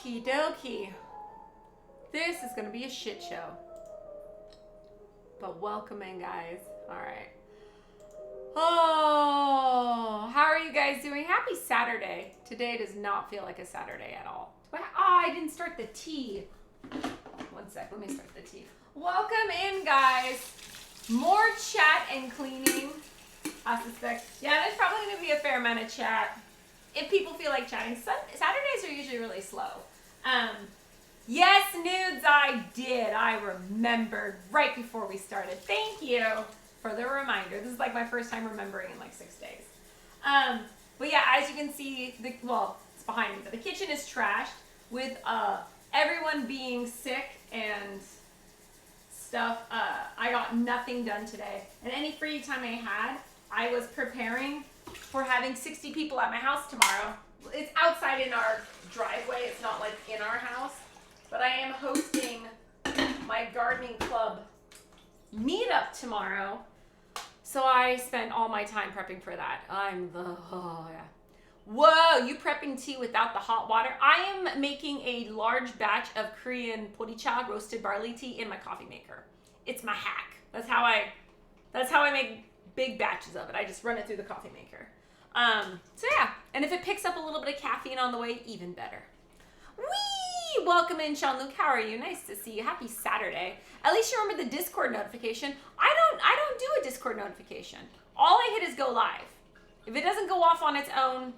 Okie dokie. This is going to be a shit show. But welcome in, guys. All right. Oh, how are you guys doing? Happy Saturday. Today does not feel like a Saturday at all. I didn't start the tea. One sec, let me start the tea. Welcome in, guys. More chat and cleaning, I suspect. Yeah, there's probably going to be a fair amount of chat. If people feel like chatting, Saturdays are usually really slow. Yes, nudes, I did. I remembered right before we started. Thank you for the reminder. This is like my first time remembering in like 6 days. But yeah, as you can see, it's behind me, but the kitchen is trashed with everyone being sick and stuff. I got nothing done today. And any free time I had, I was preparing for having 60 people at my house tomorrow. It's outside in our driveway. It's not like in our house. But I am hosting my gardening club meetup tomorrow. So I spent all my time prepping for that. Whoa, you prepping tea without the hot water? I am making a large batch of Korean podacha roasted barley tea in my coffee maker. It's my hack. That's how I make big batches of it. I just run it through the coffee maker. So yeah, and if it picks up a little bit of caffeine on the way, even better. Whee! Welcome in, Sean-Luc. How are you? Nice to see you. Happy Saturday. At least you remember the Discord notification. I don't do a Discord notification. All I hit is go live. If it doesn't go off on its own,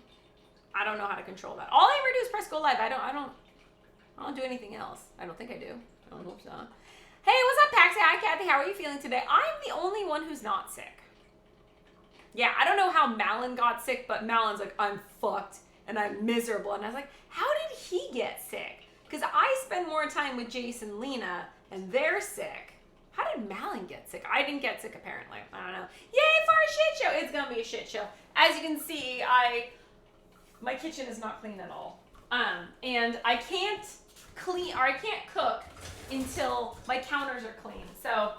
I don't know how to control that. All I ever do is press go live. I don't do anything else. I don't think I do. I don't hope so. Hey, what's up, Paxi? Hi, Kathy. How are you feeling today? I'm the only one who's not sick. Yeah, I don't know how Malin got sick, but Malin's like, I'm fucked and I'm miserable. And I was like, how did he get sick? Because I spend more time with Jace and Lena and they're sick. How did Malin get sick? I didn't get sick, apparently. I don't know. Yay for a shit show. It's going to be a shit show. As you can see, my kitchen is not clean at all. And I can't cook until my counters are clean. So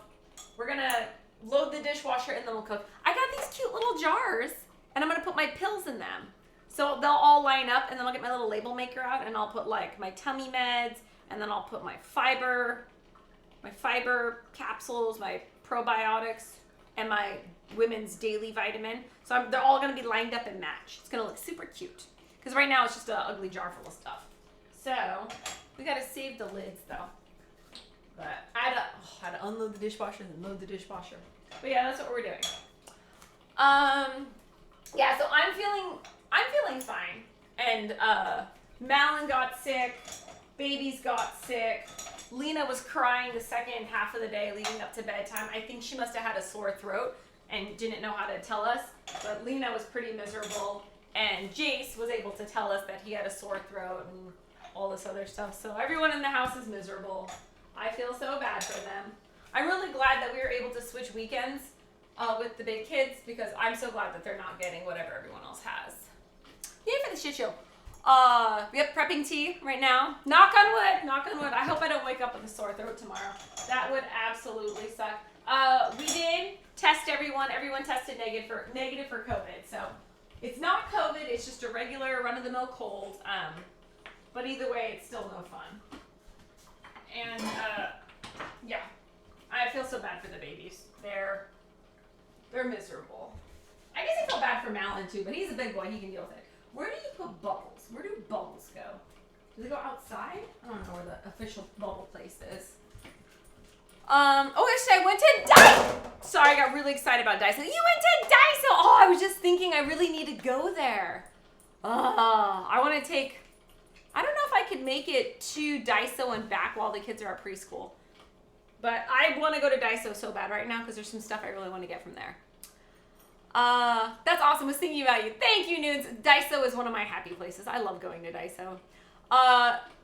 we're going to load the dishwasher and then we'll cook. I got these cute little jars and I'm going to put my pills in them. So they'll all line up and then I'll get my little label maker out and I'll put like my tummy meds and then I'll put my fiber capsules, my probiotics, and my women's daily vitamin. So they're all going to be lined up and matched. It's going to look super cute. Because right now it's just an ugly jar full of stuff. So we got to save the lids though. But I had to unload the dishwasher and then load the dishwasher. But yeah, that's what we're doing. Yeah, so I'm feeling fine. And Malin got sick, babies got sick. Lena was crying the second half of the day leading up to bedtime. I think she must have had a sore throat and didn't know how to tell us. But Lena was pretty miserable. And Jace was able to tell us that he had a sore throat and all this other stuff. So everyone in the house is miserable. I feel so bad for them. I'm really glad that we were able to switch weekends with the big kids because I'm so glad that they're not getting whatever everyone else has. Yay for the shit show. Yep, prepping tea right now. Knock on wood, knock on wood. I hope I don't wake up with a sore throat tomorrow. That would absolutely suck. We did test everyone. Everyone tested negative for COVID. So it's not COVID. It's just a regular run-of-the-mill cold. But either way, it's still no fun. And yeah, I feel so bad for the babies. They're miserable. I guess I feel bad for Malin too, but he's a big boy. He can deal with it. Where do you put bubbles? Where do bubbles go? Do they go outside? I don't know where the official bubble place is. Yesterday I went to Daiso. Sorry, I got really excited about Daiso. You went to Daiso. Oh, I was just thinking I really need to go there. I want to take. I don't know if I could make it to Daiso and back while the kids are at preschool. But I want to go to Daiso so bad right now because there's some stuff I really want to get from there. That's awesome. I was thinking about you. Thank you, Nudes. Daiso is one of my happy places. I love going to Daiso.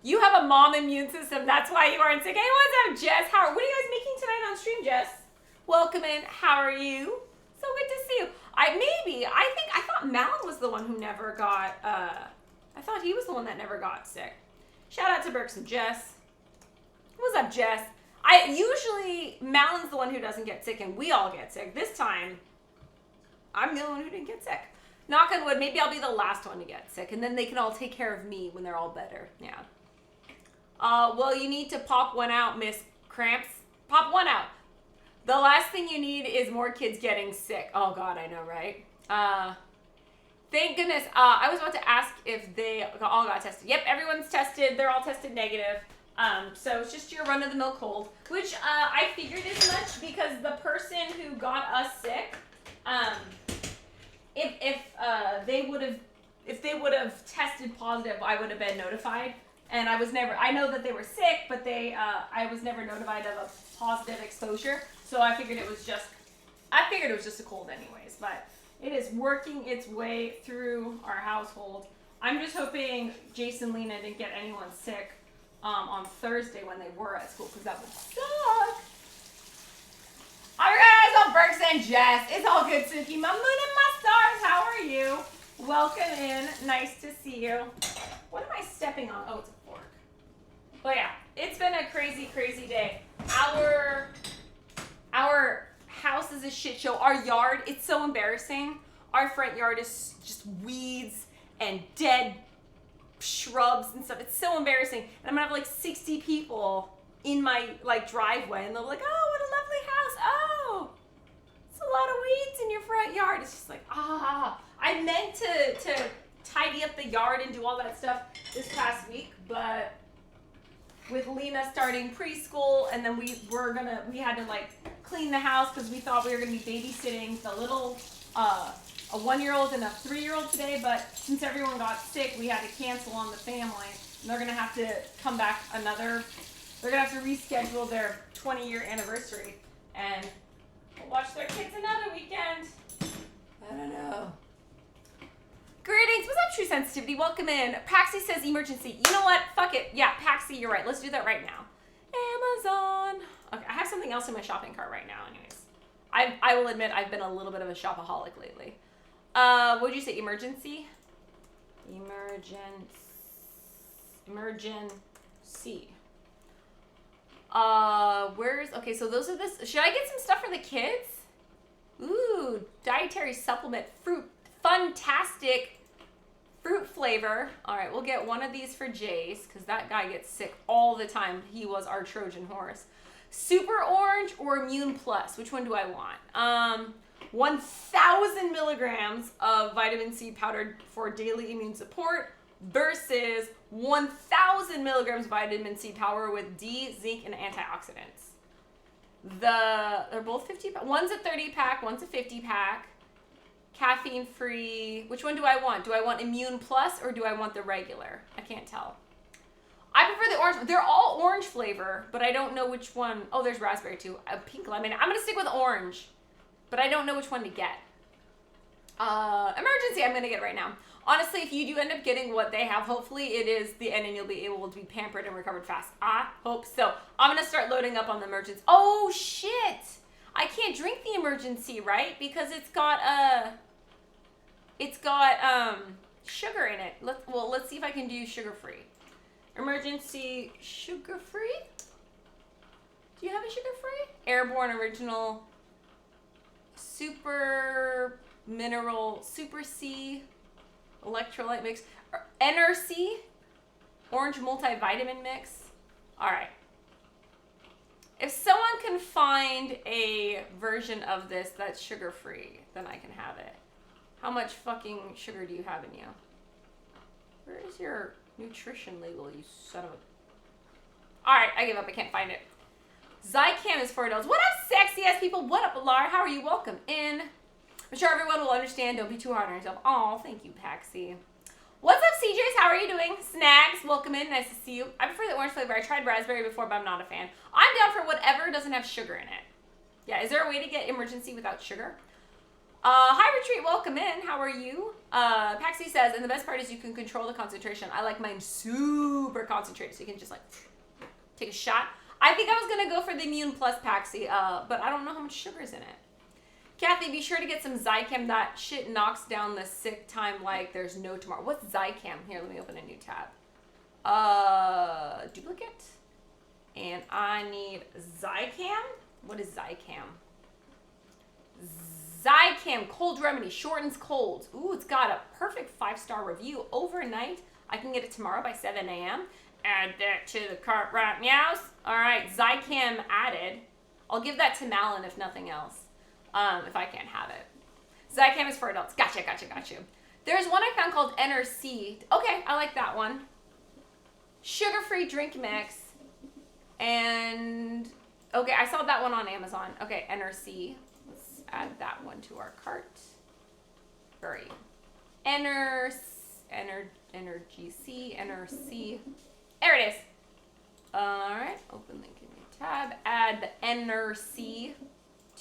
You have a mom immune system. That's why you aren't sick. Hey, what's up, Jess? What are you guys making tonight on stream, Jess? Welcome in. How are you? So good to see you. I thought Malin was the one who never got, I thought he was the one that never got sick. Shout out to Burks and Jess. What's up, Jess? Usually Malin's the one who doesn't get sick and we all get sick. This time, I'm the only one who didn't get sick. Knock on wood, maybe I'll be the last one to get sick and then they can all take care of me when they're all better. Yeah. Well, you need to pop one out, Miss Cramps. Pop one out. The last thing you need is more kids getting sick. Oh, God, I know, right? Thank goodness. I was about to ask if they all got tested. Yep, everyone's tested. They're all tested negative. So it's just your run-of-the-mill cold, which I figured as much because the person who got us sick, if they would have tested positive, I would have been notified. And I know that they were sick, but I was never notified of a positive exposure. So I figured it was just a cold anyways, but it is working its way through our household. I'm just hoping Jason, Lena didn't get anyone sick on Thursday when they were at school, because that would suck. All right, guys, on Berks and Jess. It's all good, Suki. My moon and my stars, how are you? Welcome in. Nice to see you. What am I stepping on? Oh, it's a fork. But yeah, it's been a crazy, crazy day. Our house is a shit show. Our yard, it's so embarrassing. Our front yard is just weeds and dead shrubs and stuff. It's so embarrassing. And I'm gonna have like 60 people in my like driveway, and they'll be like, oh, what a lovely house. Oh, it's a lot of weeds in your front yard. It's just like, I meant to tidy up the yard and do all that stuff this past week, but with Lena starting preschool, and then we had to like clean the house because we thought we were gonna be babysitting the little a 1-year-old and a 3-year-old today, but since everyone got sick, we had to cancel on the family, and they're gonna have to come back they're gonna have to reschedule their 20-year anniversary, and we'll watch their kids another weekend. I don't know. Greetings. What's up, True Sensitivity? Welcome in. Paxi says emergency. You know what? Fuck it. Yeah, Paxi, you're right. Let's do that right now. Amazon. Okay, I have something else in my shopping cart right now anyways. I will admit I've been a little bit of a shopaholic lately. What did you say? Emergency? Emergency. Okay, so those are this. Should I get some stuff for the kids? Ooh, dietary supplement, fruit. Fantastic fruit flavor. All right, we'll get one of these for Jace because that guy gets sick all the time. He was our Trojan horse. Super orange or immune plus? Which one do I want? 1,000 milligrams of vitamin C powdered for daily immune support versus 1,000 milligrams vitamin C powder with D, zinc, and antioxidants. They're both 50. One's a 30 pack. One's a 50 pack. Caffeine free. Which one do I want? Do I want Immune Plus or do I want the regular? I can't tell. I prefer the orange. They're all orange flavor, but I don't know which one. Oh, there's raspberry too. A pink lemon. I'm going to stick with orange, but I don't know which one to get. Emergency. I'm going to get it right now. Honestly, if you do end up getting what they have, hopefully it is the end and you'll be able to be pampered and recovered fast. I hope so. I'm going to start loading up on the emergency. Oh, shit. I can't drink the emergency, right? Because it's got sugar in it. Let's see if I can do sugar-free. Emergency sugar-free? Do you have a sugar-free? Airborne Original Super Mineral Super C Electrolyte Mix. NRC Orange Multivitamin Mix. All right. If someone can find a version of this that's sugar-free, then I can have it. How much fucking sugar do you have in you? Where is your nutrition label, you son of a... Alright, I give up. I can't find it. Zycam is $4. What up, sexy ass people? What up, Laura? How are you? Welcome in. I'm sure everyone will understand. Don't be too hard on yourself. Oh, thank you, Paxi. What's up, CJs? How are you doing? Snags, welcome in. Nice to see you. I prefer the orange flavor. I tried raspberry before, but I'm not a fan. I'm down for whatever doesn't have sugar in it. Yeah, is there a way to get emergency without sugar? Hi, Retreat. Welcome in. How are you? Paxi says, and the best part is you can control the concentration. I like mine super concentrated, so you can just like take a shot. I think I was going to go for the Immune Plus Paxi, but I don't know how much sugar is in it. Kathy, be sure to get some Zycam. That shit knocks down the sick time like there's no tomorrow. What's Zycam? Here, let me open a new tab. Duplicate. And I need Zycam. What is Zycam? Zycam Cold Remedy. Shortens colds. Ooh, it's got a perfect 5-star review overnight. I can get it tomorrow by 7 a.m. Add that to the cart right meows. All right, Zycam added. I'll give that to Malin if nothing else, if I can't have it. Zycam is for adults. Gotcha. There's one I found called NRC. Okay, I like that one. Sugar-free drink mix. And, okay, I saw that one on Amazon. Okay, NRC. Let's add that one to our cart. Where are you? NRC. There it is. All right, open link in your tab. Add the NRC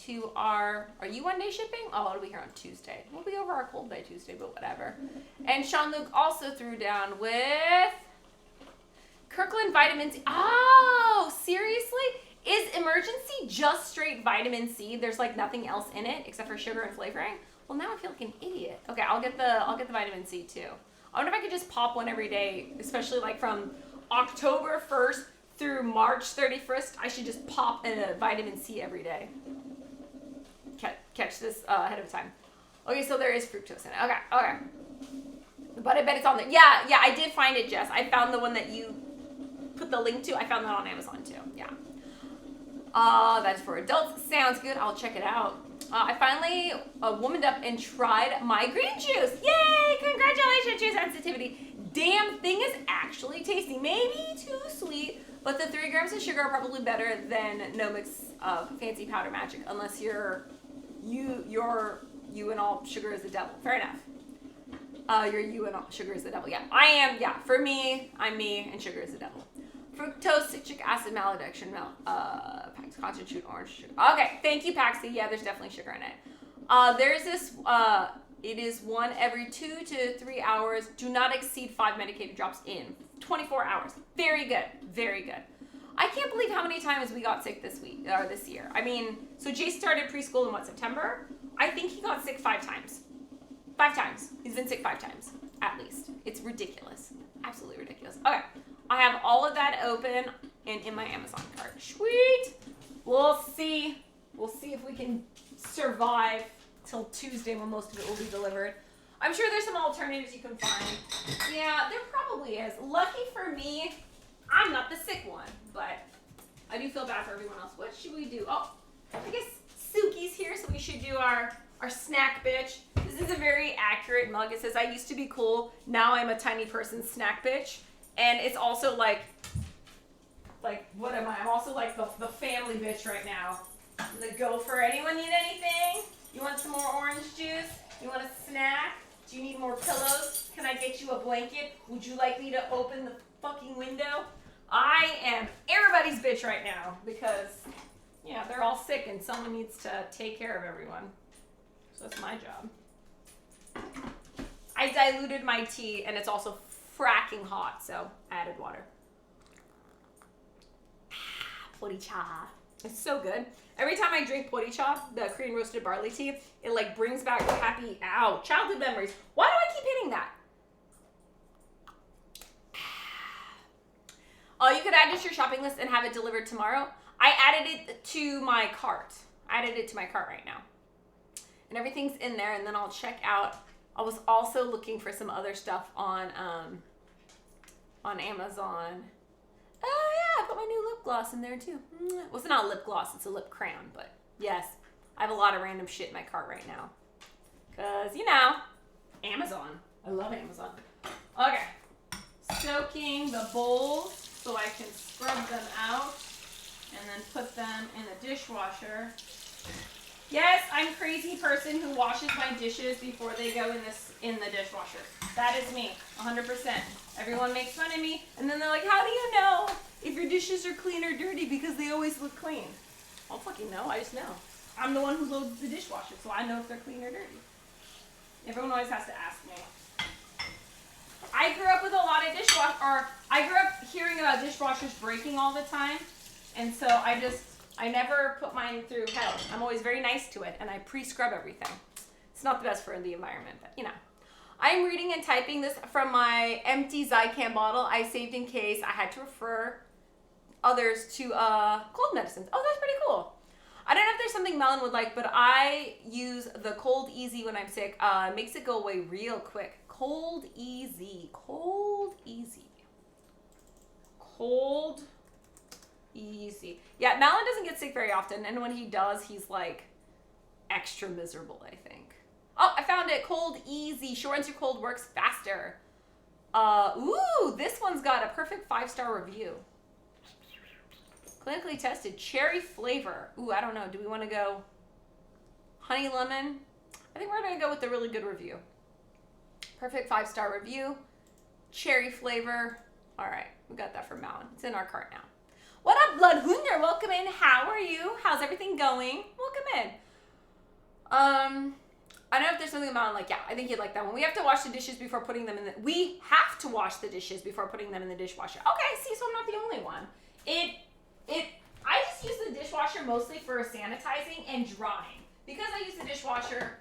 to our, are you 1 day shipping? Oh, it'll be here on Tuesday. We'll be over our cold day Tuesday, but whatever. And Sean Luke also threw down with Kirkland vitamin C. Oh, seriously? Is Emergency just straight vitamin C? There's like nothing else in it except for sugar and flavoring? Well, now I feel like an idiot. Okay, I'll get the vitamin C too. I wonder if I could just pop one every day, especially like from October 1st through March 31st. I should just pop a vitamin C every day. Catch this ahead of time. Okay, so there is fructose in it. Okay. But I bet it's on there. Yeah, I did find it, Jess. I found the one that you put the link to. I found that on Amazon too. Yeah. That is for adults. Sounds good. I'll check it out. I finally womaned up and tried my green juice. Yay! Congratulations, juice sensitivity. Damn thing is actually tasty. Maybe too sweet, but the 3 grams of sugar are probably better than no mix of fancy powder magic, unless you and all sugar is the devil. Fair enough. You're you and all sugar is the devil. Yeah, I am. Yeah, for me, I'm me, and sugar is the devil. Fructose, citric acid, maltodextrin, Pax concentrate, orange sugar. Okay, thank you, Paxi. Yeah, there's definitely sugar in it. There's this, it is 1 every 2 to 3 hours. Do not exceed 5 medicated drops in 24 hours. Very good. I can't believe how many times we got sick this year. I mean, so Jay started preschool in September? I think he got sick 5 times. 5 times. He's been sick 5 times, at least. It's ridiculous. Absolutely ridiculous. Okay. I have all of that open and in my Amazon cart. Sweet. We'll see. We'll see if we can survive till Tuesday when most of it will be delivered. I'm sure there's some alternatives you can find. Yeah, there probably is. Lucky for me, I'm not the sick one, but I do feel bad for everyone else. What should we do? Oh, I guess Suki's here, so we should do our snack bitch. This is a very accurate mug. It says, I used to be cool. Now I'm a tiny person snack bitch. And it's also like, what am I? I'm also like the family bitch right now. The gopher. Anyone need anything? You want some more orange juice? You want a snack? Do you need more pillows? Can I get you a blanket? Would you like me to open the fucking window? I am everybody's bitch right now because, yeah, they're all sick and someone needs to take care of everyone. So that's my job. I diluted my tea and it's also fracking hot, so I added water. Poricha. It's so good. Every time I drink poricha, the Korean roasted barley tea, it like brings back happy, childhood memories. Why do I keep hitting that? You could add it to your shopping list and have it delivered tomorrow. I added it to my cart. Right now. And everything's in there, and then I'll check out. I was also looking for some other stuff on Amazon. Oh yeah, I put my new lip gloss in there too. Well, it's not a lip gloss, it's a lip crayon, but yes, I have a lot of random shit in my cart right now. Cause, Amazon. I love Amazon. Okay, soaking the bowls so I can scrub them out and then put them in the dishwasher. Yes, I'm a crazy person who washes my dishes before they go in the dishwasher. That is me, 100%. Everyone makes fun of me, and then they're like, how do you know if your dishes are clean or dirty? Because they always look clean. I don't fucking know, I just know. I'm the one who loads the dishwasher, so I know if they're clean or dirty. Everyone always has to ask me. I grew up with a lot of I grew up hearing about dishwashers breaking all the time, and so I never put mine through hell. I'm always very nice to it, and I pre-scrub everything. It's not the best for the environment, but I'm reading and typing this from my empty Zycam bottle I saved in case I had to refer others to cold medicines. Oh, that's pretty cool. I don't know if there's something Melon would like, but I use the Cold Easy when I'm sick. Makes it go away real quick. Cold Easy. Cold, easy. Yeah, Malin doesn't get sick very often, and when he does, he's like extra miserable, I think. Oh, I found it. Cold, easy. Shortens your cold, works faster. Ooh, this one's got a perfect 5-star review. Clinically tested, cherry flavor. Ooh, I don't know. Do we want to go honey lemon? I think we're going to go with the really good review. Perfect 5-star review. Cherry flavor. All right, we got that from Malin. It's in our cart now. What up, Bloodhunder? Welcome in. How are you? How's everything going? Welcome in. I don't know if there's something about like, yeah, I think you'd like that one. We have to wash the dishes before putting them in the, we have to wash the dishes before putting them in the dishwasher. Okay, see, so I'm not the only one. I just use the dishwasher mostly for sanitizing and drying. Because I use the dishwasher,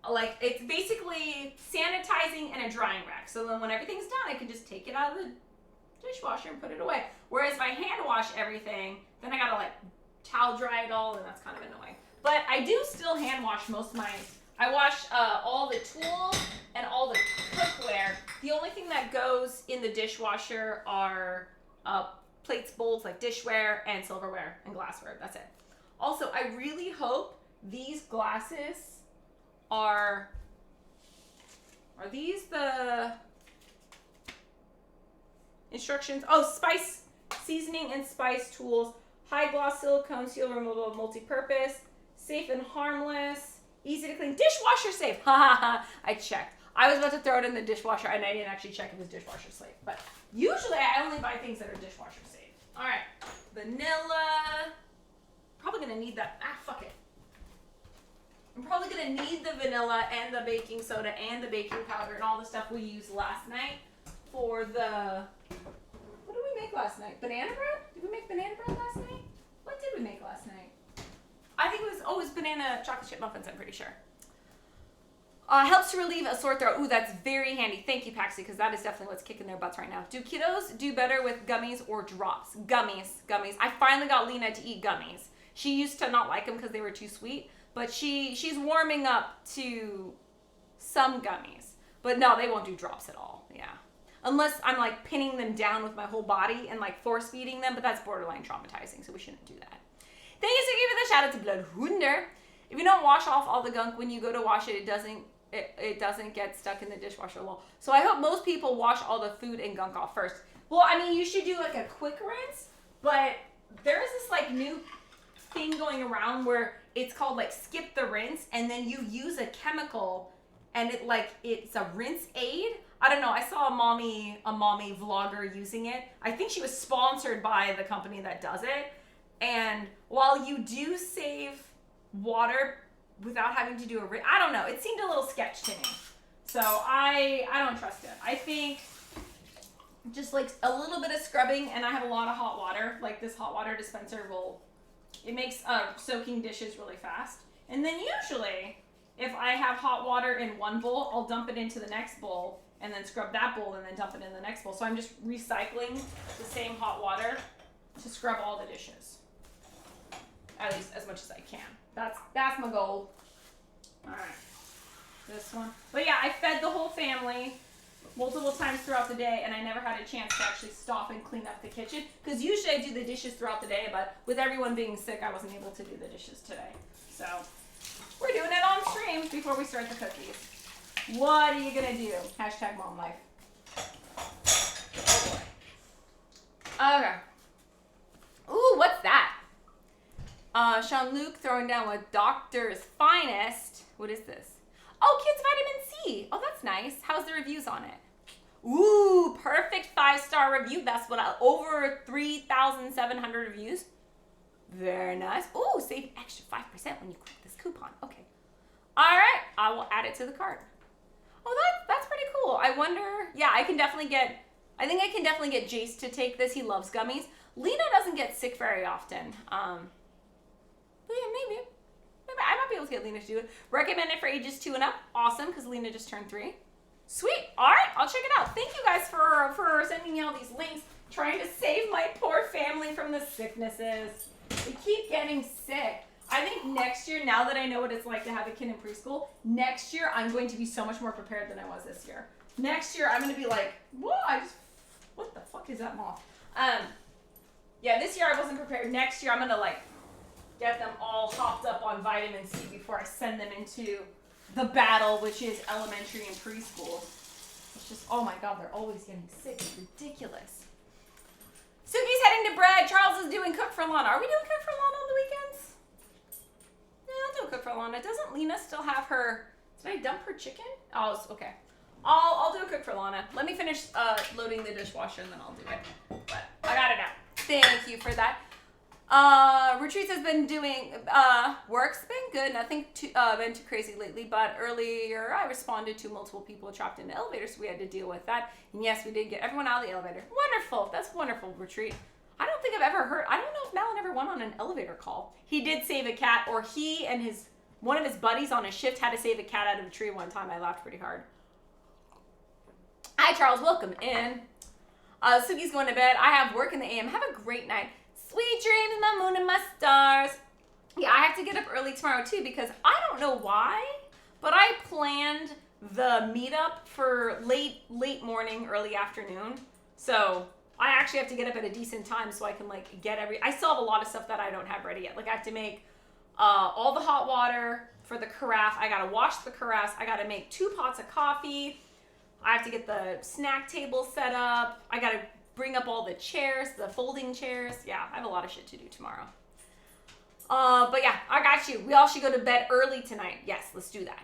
like, it's basically sanitizing and a drying rack. So then when everything's done, I can just take it out of the dishwasher and put it away. Whereas if I hand wash everything, then I gotta like towel dry it all, and that's kind of annoying. But I do still hand wash most of my, I wash all the tools and all the cookware. The only thing that goes in the dishwasher are plates, bowls, like dishware and silverware and glassware. That's it. Also, I really hope these glasses are these the instructions? Oh, spice, seasoning and spice tools, high gloss silicone, seal removal, multi-purpose, safe and harmless, easy to clean, dishwasher safe. Ha ha ha. I checked. I was about to throw it in the dishwasher and I didn't actually check if it was dishwasher safe. But usually I only buy things that are dishwasher safe. All right, vanilla. Probably gonna need that. Ah, fuck it. I'm probably gonna need the vanilla and the baking soda and the baking powder and all the stuff we used last night for the, what did we make last night? Banana bread? Did we make banana bread last night? What did we make last night? I think it was banana chocolate chip muffins, I'm pretty sure. Helps to relieve a sore throat. Ooh, that's very handy. Thank you, Paxi, because that is definitely what's kicking their butts right now. Do kiddos do better with gummies or drops? Gummies. I finally got Lena to eat gummies. She used to not like them because they were too sweet, but she's warming up to some gummies. But no, they won't do drops at all. Yeah. Unless I'm like pinning them down with my whole body and like force feeding them, but that's borderline traumatizing, so we shouldn't do that. Thank you for giving the shout out to Bloodhunder. If you don't wash off all the gunk when you go to wash it, it doesn't get stuck in the dishwasher. Well, so I hope most people wash all the food and gunk off first. Well, I mean, you should do like a quick rinse, but there is this like new thing going around where it's called like skip the rinse, and then you use a chemical and it's a rinse aid. I don't know. I saw a mommy vlogger using it. I think she was sponsored by the company that does it. And while you do save water without having to do a rinse, I don't know. It seemed a little sketch to me. So I don't trust it. I think just like a little bit of scrubbing, and I have a lot of hot water. Like this hot water dispenser it makes soaking dishes really fast. And then usually if I have hot water in one bowl, I'll dump it into the next bowl and then scrub that bowl and then dump it in the next bowl. So I'm just recycling the same hot water to scrub all the dishes. At least as much as I can. That's my goal. All right, this one. But yeah, I fed the whole family multiple times throughout the day, and I never had a chance to actually stop and clean up the kitchen, because usually I do the dishes throughout the day, but with everyone being sick, I wasn't able to do the dishes today. So we're doing it on stream before we start the cookies. What are you gonna do? Hashtag mom life. Oh boy. Okay. Ooh, what's that? Jean-Luc throwing down with Doctor's Finest. What is this? Oh, Kids Vitamin C. Oh, that's nice. How's the reviews on it? Ooh, perfect 5-star review. That's over 3,700 reviews. Very nice. Ooh, save extra 5% when you click this coupon. Okay. All right, I will add it to the cart. Oh, that's pretty cool. I wonder, yeah, I think I can definitely get Jace to take this. He loves gummies. Lena doesn't get sick very often. But yeah, maybe I might be able to get Lena to do it. Recommended for ages 2 and up. Awesome, because Lena just turned 3. Sweet. All right, I'll check it out. Thank you guys for sending me all these links, trying to save my poor family from the sicknesses. They keep getting sick. I think next year, now that I know what it's like to have a kid in preschool, next year I'm going to be so much more prepared than I was this year. Next year I'm going to be like, what the fuck is that moth? Yeah, this year I wasn't prepared. Next year I'm gonna like get them all hopped up on vitamin C before I send them into the battle, which is elementary and preschool. It's just, oh my God, they're always getting sick. It's ridiculous. Suki's heading to bread. Charles is doing cook for Lana. Are we doing cook for Lana on the weekends? Yeah, I'll do cook for Lana. Doesn't Lena still have her? Did I dump her chicken? Oh, it's okay. I'll do a cook for Lana. Let me finish loading the dishwasher and then I'll do it. But I got it out. Thank you for that. Retreats has been doing, work's been good. Nothing been too crazy lately, but earlier I responded to multiple people trapped in the elevator, so we had to deal with that. And yes, we did get everyone out of the elevator. Wonderful. That's wonderful, Retreat. I don't think I've ever heard, I don't know if Malin ever went on an elevator call. He did save a cat, or he and one of his buddies on a shift had to save a cat out of a tree one time. I laughed pretty hard. Hi, Charles. Welcome in. Suki's going to bed. I have work in the AM. Have a great night. Sweet dreams, my moon and my stars. Yeah, I have to get up early tomorrow too because I don't know why, but I planned the meetup for late morning, early afternoon. So I actually have to get up at a decent time so I can like I still have a lot of stuff that I don't have ready yet. Like I have to make all the hot water for the carafe. I gotta wash the carafes. I gotta make 2 pots of coffee. I have to get the snack table set up. I gotta bring up all the chairs, the folding chairs. Yeah, I have a lot of shit to do tomorrow. But yeah, I got you. We all should go to bed early tonight. Yes, let's do that.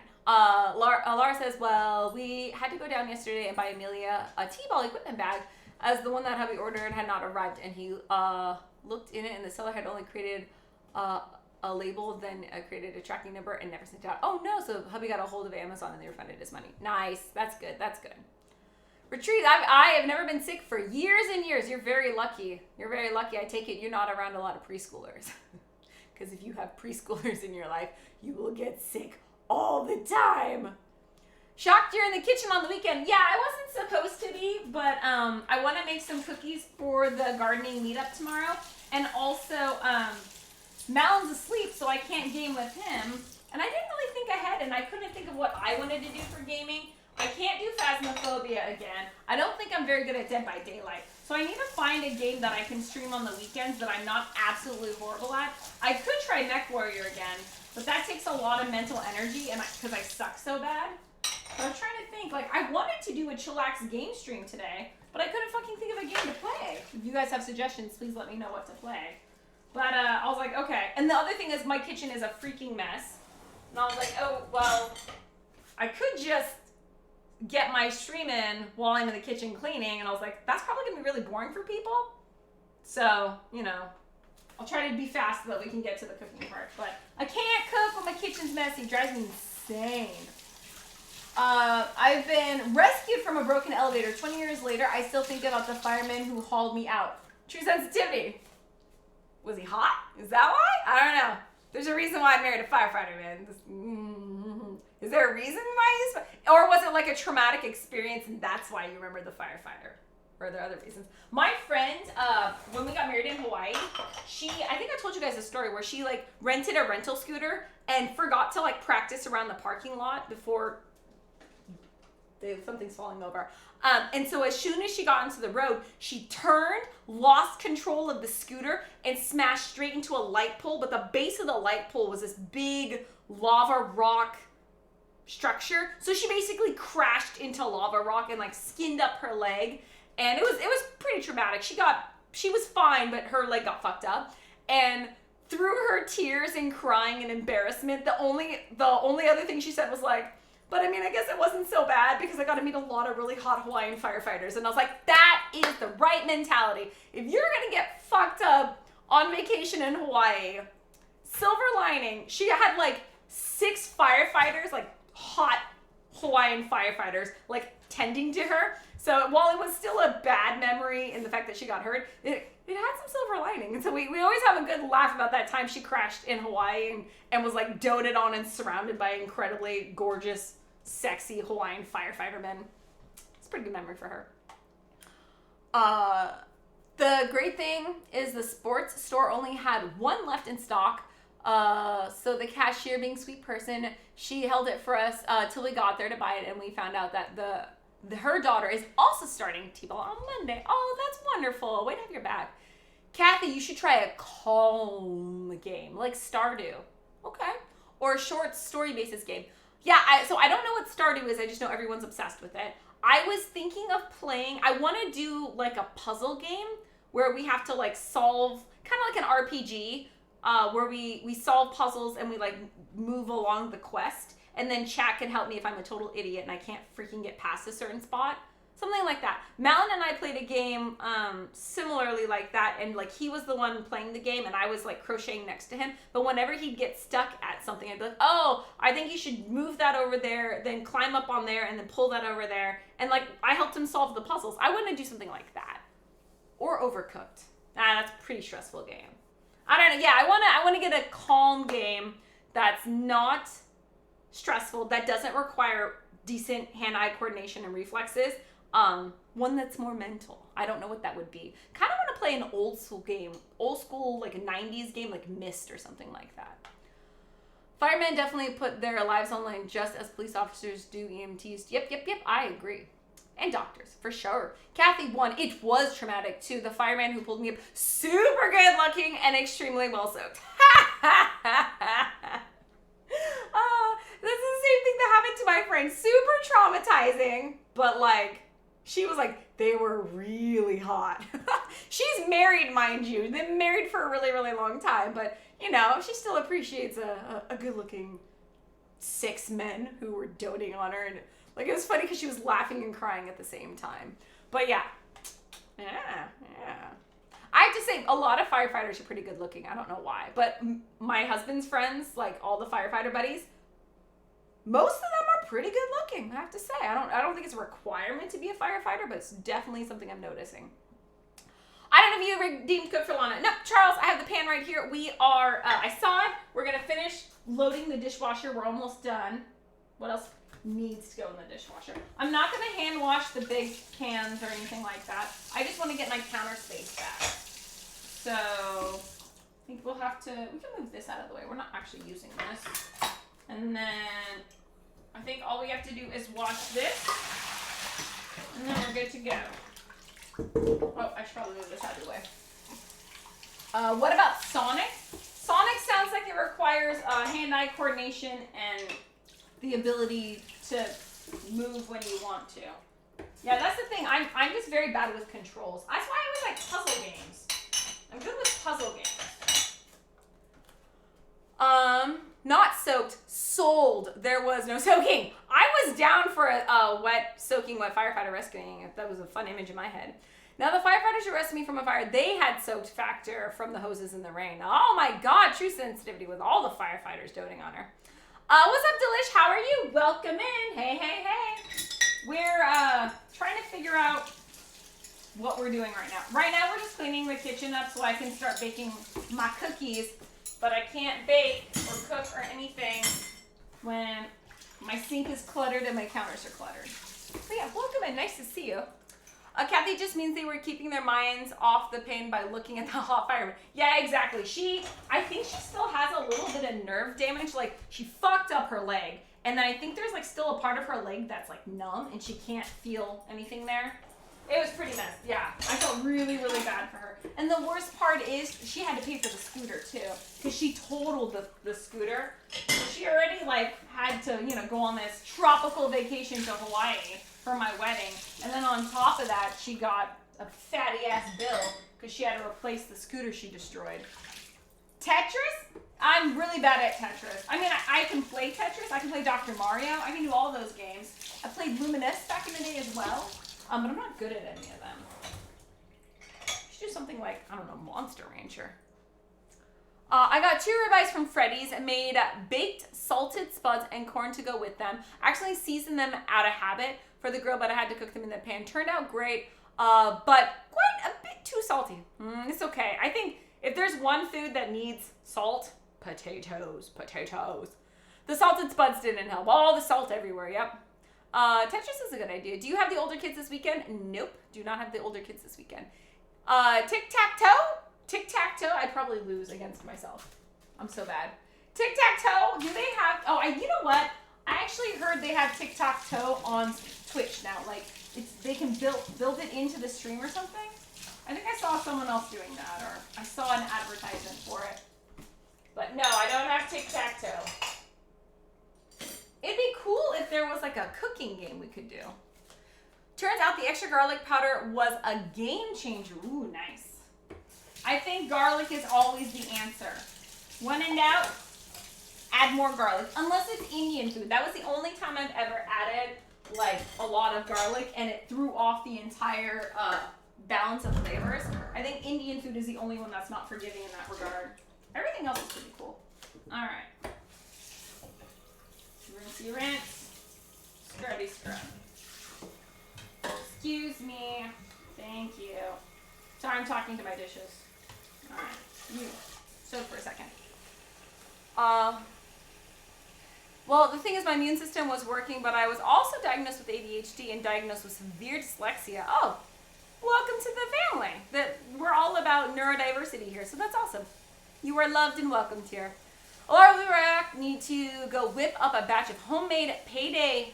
Laura says, well, we had to go down yesterday and buy Amelia a T-ball equipment bag as the one that hubby ordered had not arrived, and he looked in it and the seller had only created a label, then created a tracking number and never sent it out. Oh no, so hubby got a hold of Amazon and they refunded his money. Nice, that's good, that's good. Retreat, I have never been sick for years and years. You're very lucky. You're very lucky. I take it you're not around a lot of preschoolers. Because if you have preschoolers in your life, you will get sick all the time. Shocked you're in the kitchen on the weekend. Yeah, I wasn't supposed to be, but I want to make some cookies for the gardening meetup tomorrow. And also, Malin's asleep, so I can't game with him. And I didn't really think ahead, and I couldn't think of what I wanted to do for gaming. I can't do Phasmophobia again. I don't think I'm very good at Dead by Daylight. So I need to find a game that I can stream on the weekends that I'm not absolutely horrible at. I could try Mech Warrior again, but that takes a lot of mental energy and because I suck so bad. But I'm trying to think, like I wanted to do a chillax game stream today, but I couldn't fucking think of a game to play. If you guys have suggestions, please let me know what to play. But I was like, okay. And the other thing is my kitchen is a freaking mess. And I was like, oh, well, I could just get my stream in while I'm in the kitchen cleaning, and I was like, that's probably gonna be really boring for people. So, you know, I'll try to be fast so that we can get to the cooking part. But I can't cook when my kitchen's messy. It drives me insane. I've been rescued from a broken elevator. 20 years later, I still think about the fireman who hauled me out. True sensitivity. Was he hot? Is that why? I don't know. There's a reason why I married a firefighter, man. Is there a reason why or was it like a traumatic experience and that's why you remember the firefighter? Or are there other reasons? My friend, when we got married in Hawaii, I think I told you guys a story where she like rented a rental scooter and forgot to like practice around the parking lot before something's falling over. And so as soon as she got into the road, she turned, lost control of the scooter, and smashed straight into a light pole. But the base of the light pole was this big lava rock structure. So she basically crashed into lava rock and like skinned up her leg. And it was pretty traumatic. She was fine, but her leg got fucked up. And through her tears and crying and embarrassment, the only other thing she said was like, but I mean, I guess it wasn't so bad because I got to meet a lot of really hot Hawaiian firefighters. And I was like, that is the right mentality. If you're going to get fucked up on vacation in Hawaii, silver lining, she had like 6 firefighters, like hot Hawaiian firefighters, like tending to her. So while it was still a bad memory in the fact that she got hurt, it had some silver lining. And so we always have a good laugh about that time she crashed in Hawaii and was like doted on and surrounded by incredibly gorgeous, sexy Hawaiian firefighter men. It's a pretty good memory for her. The great thing is the sports store only had 1 left in stock. So the cashier, being a sweet person, she held it for us till we got there to buy it, and we found out that her daughter is also starting T-ball on Monday. Oh, that's wonderful. Way to have your back. Kathy, you should try a calm game, like Stardew. Okay. Or a short story-basis game. Yeah, so I don't know what Stardew is. I just know everyone's obsessed with it. I was thinking of playing, I want to do like a puzzle game where we have to like solve, kind of like an RPG, where we solve puzzles and we like move along the quest. And then chat can help me if I'm a total idiot and I can't freaking get past a certain spot. Something like that. Malin and I played a game similarly like that, and like he was the one playing the game and I was like crocheting next to him. But whenever he'd get stuck at something, I'd be like, oh, I think you should move that over there, then climb up on there and then pull that over there. And like I helped him solve the puzzles. I want to do something like that. Or Overcooked. That's a pretty stressful game. I don't know. Yeah, I want to get a calm game that's not stressful, that doesn't require decent hand-eye coordination and reflexes. One that's more mental. I don't know what that would be. Kind of want to play an old school like a 90s game like Myst or something like that. Firemen definitely put their lives on line just as police officers do EMTs. Yep, I agree. And doctors, for sure. Kathy won. It was traumatic too. The fireman who pulled me up, super good looking and extremely well soaked. This is the same thing that happened to my friend. Super traumatizing, but like, she was like, they were really hot. She's married, mind you. They've been married for a really, really long time, but you know, she still appreciates a good-looking 6 men who were doting on her. And like, it was funny because she was laughing and crying at the same time. But yeah. I have to say, a lot of firefighters are pretty good looking. I don't know why, but my husband's friends, like all the firefighter buddies, most of them are pretty good looking, I have to say. I don't think it's a requirement to be a firefighter, but it's definitely something I'm noticing. I don't know if you redeemed Cook for Lana. No, Charles, I have the pan right here. We are, I saw it. We're going to finish loading the dishwasher. We're almost done. What else needs to go in the dishwasher? I'm not going to hand wash the big cans or anything like that. I just want to get my counter space back. So, I think we'll have to, we can move this out of the way. We're not actually using this. And then I think all we have to do is wash this, and then we're good to go. Oh, I should probably move this out of the way. What about Sonic? Sonic sounds like it requires hand-eye coordination and the ability to move when you want to. Yeah, that's the thing. I'm just very bad with controls. That's why I always like puzzle games. I'm good with puzzle games. Not soaked, sold. There was no soaking. I was down for a soaking wet firefighter rescuing. If that was a fun image in my head. Now the firefighters who rescued me from a fire, they had soaked factor from the hoses in the rain. Oh my God, true sensitivity with all the firefighters doting on her. What's up, Delish? How are you? Welcome in. Hey. We're trying to figure out what we're doing right now. Right now we're just cleaning the kitchen up so I can start baking my cookies. But I can't bake or cook or anything when my sink is cluttered and my counters are cluttered. But yeah, welcome in. Nice to see you. Kathy just means they were keeping their minds off the pain by looking at the hot fire. Yeah, exactly. I think she still has a little bit of nerve damage. Like, she fucked up her leg. And then I think there's like still a part of her leg that's like numb and she can't feel anything there. It was pretty messed. Yeah, I felt really, really bad for her. And the worst part is she had to pay for the scooter too, because she totaled the scooter. She already like had to, go on this tropical vacation to Hawaii for my wedding, and then on top of that, she got a fatty ass bill because she had to replace the scooter she destroyed. Tetris? I'm really bad at Tetris. I mean, I can play Tetris. I can play Dr. Mario. I can do all those games. I played Luminous back in the day as well. But I'm not good at any of them. I should do something like, I don't know, Monster Rancher. I got 2 ribeyes from Freddy's and made baked salted spuds and corn to go with them. I actually seasoned them out of habit for the grill, but I had to cook them in the pan. Turned out great, but quite a bit too salty. It's okay. I think if there's one food that needs salt, potatoes. The salted spuds didn't help. All the salt everywhere, yep. Tetris is a good idea. Do you have the older kids this weekend? Nope. Do not have the older kids this weekend. Tic-tac-toe? Tic-tac-toe? I'd probably lose against myself. I'm so bad. Tic-tac-toe? Do they have... Oh, you know what? I actually heard they have tic-tac-toe on Twitch now. Like they can build it into the stream or something. I think I saw someone else doing that, or I saw an advertisement for it. But no, I don't have tic-tac-toe. It'd be cool if there was like a cooking game we could do. Turns out the extra garlic powder was a game changer. Ooh, nice. I think garlic is always the answer. When in doubt, add more garlic. Unless it's Indian food. That was the only time I've ever added like a lot of garlic and it threw off the entire balance of flavors. I think Indian food is the only one that's not forgiving in that regard. Everything else is pretty cool. All right. Rinsey rinse. Scrubby scrub. Excuse me. Thank you. Sorry, I'm talking to my dishes. All right. You soak for a second. Well, the thing is my immune system was working, but I was also diagnosed with ADHD and diagnosed with severe dyslexia. Oh, welcome to the family. We're all about neurodiversity here, so that's awesome. You are loved and welcomed here. Or we need to go whip up a batch of homemade payday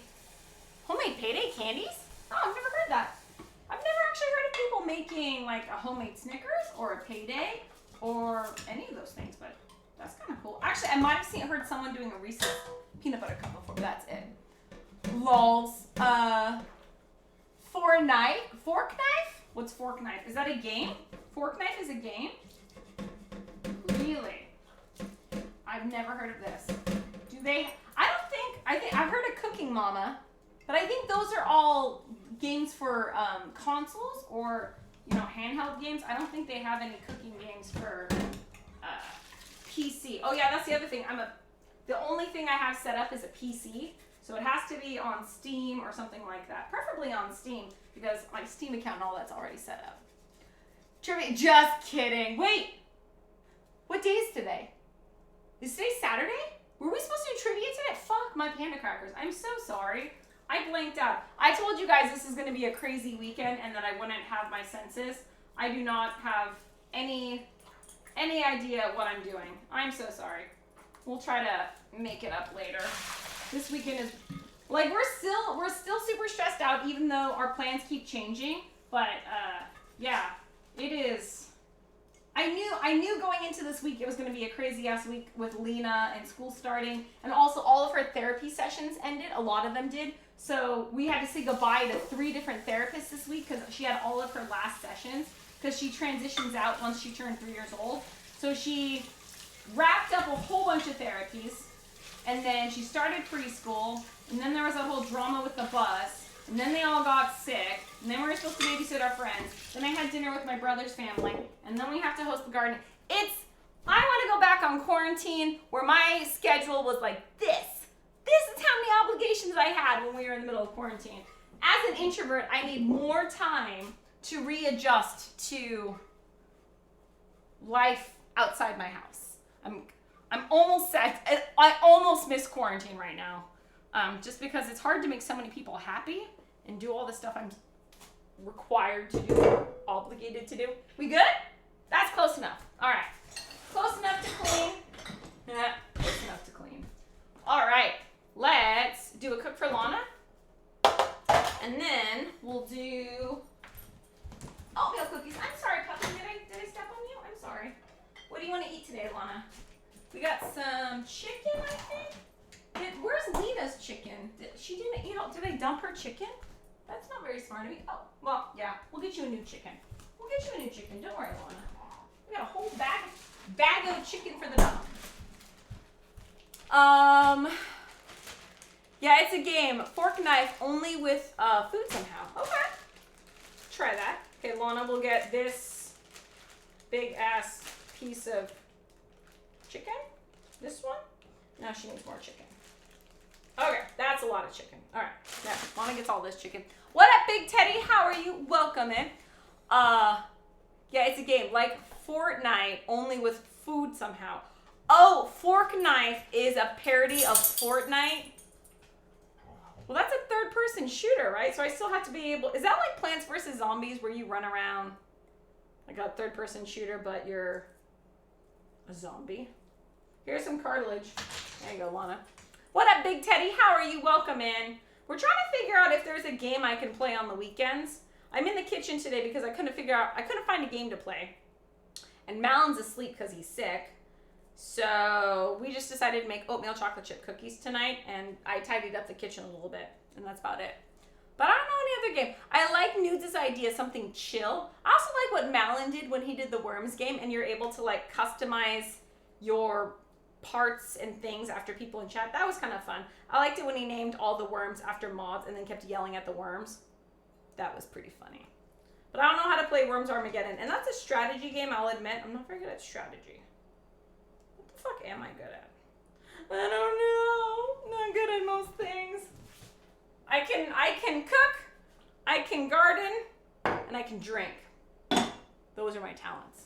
candies? Oh, I've never heard that. I've never actually heard of people making like a homemade Snickers or a payday or any of those things, but that's kind of cool. Actually, I might have heard someone doing a Reese's peanut butter cup before, but that's it. Lols. Fork knife? What's fork knife? Is that a game? Fork knife is a game? Really? I've never heard of this. Do they? I think I've heard of Cooking Mama, but I think those are all games for consoles or handheld games. I don't think they have any cooking games for PC. Oh yeah, that's the other thing. The only thing I have set up is a PC, so it has to be on Steam or something like that. Preferably on Steam because my Steam account and all that's already set up. Trivia? Just kidding. Wait, what day is today? Is today Saturday? Were we supposed to do trivia today? Fuck my panda crackers. I'm so sorry. I blanked out. I told you guys this is going to be a crazy weekend and that I wouldn't have my senses. I do not have any idea what I'm doing. I'm so sorry. We'll try to make it up later. This weekend is like we're still super stressed out even though our plans keep changing. But yeah, it is. I knew going into this week it was going to be a crazy ass week with Lena and school starting, and also all of her therapy sessions ended. A lot of them did. So we had to say goodbye to 3 different therapists this week because she had all of her last sessions because she transitions out once she turned 3 years old. So she wrapped up a whole bunch of therapies, and then she started preschool, and then there was a whole drama with the bus, and then they all got sick, and then we were supposed to babysit our friends. Then I had dinner with my brother's family, and then we have to host the garden. I want to go back on quarantine where my schedule was like this. This is how many obligations I had when we were in the middle of quarantine. As an introvert, I need more time to readjust to life outside my house. I'm almost set. I almost miss quarantine right now, just because it's hard to make so many people happy and do all the stuff I'm required to do, obligated to do. We good? That's close enough. All right, close enough to clean. Close enough to clean. All right, let's do a cook for Lana, and then we'll do oatmeal cookies. I'm sorry, puppy. Did I step on you? I'm sorry. What do you want to eat today, Lana? We got some chicken, I think. Where's Lena's chicken? Did I dump her chicken? That's not very smart of me. Oh, well, yeah. We'll get you a new chicken. Don't worry, Lana. We got a whole bag of chicken for the dog. Yeah, it's a game. Fork knife only with food somehow. Okay. Try that. Okay, Lana will get this big ass piece of chicken. This one. Now she needs more chicken. Okay, that's a lot of chicken. All right, yeah, Lana gets all this chicken. What up, Big Teddy? How are you? Welcome in. Yeah, it's a game like Fortnite, only with food somehow. Oh, Fork Knife is a parody of Fortnite. Well, that's a third-person shooter, right? So I still have to be able... Is that like Plants vs. Zombies where you run around like a third-person shooter, but you're a zombie? Here's some cartilage. There you go, Lana. What up, Big Teddy? How are you? Welcome in. We're trying to figure out if there's a game I can play on the weekends. I'm in the kitchen today because I couldn't find a game to play. And Malon's asleep because he's sick. So we just decided to make oatmeal chocolate chip cookies tonight, and I tidied up the kitchen a little bit, and that's about it. But I don't know any other game. I like Nudes' idea, something chill. I also like what Malin did when he did the Worms game, and you're able to like customize your parts and things after people in chat. That was kind of fun. I liked it when he named all the worms after mods and then kept yelling at the worms. That was pretty funny. But I don't know how to play Worms Armageddon, and that's a strategy game, I'll admit. I'm not very good at strategy. What the fuck am I good at? I don't know. Not good at most things. I can cook, I can garden, and I can drink. Those are my talents.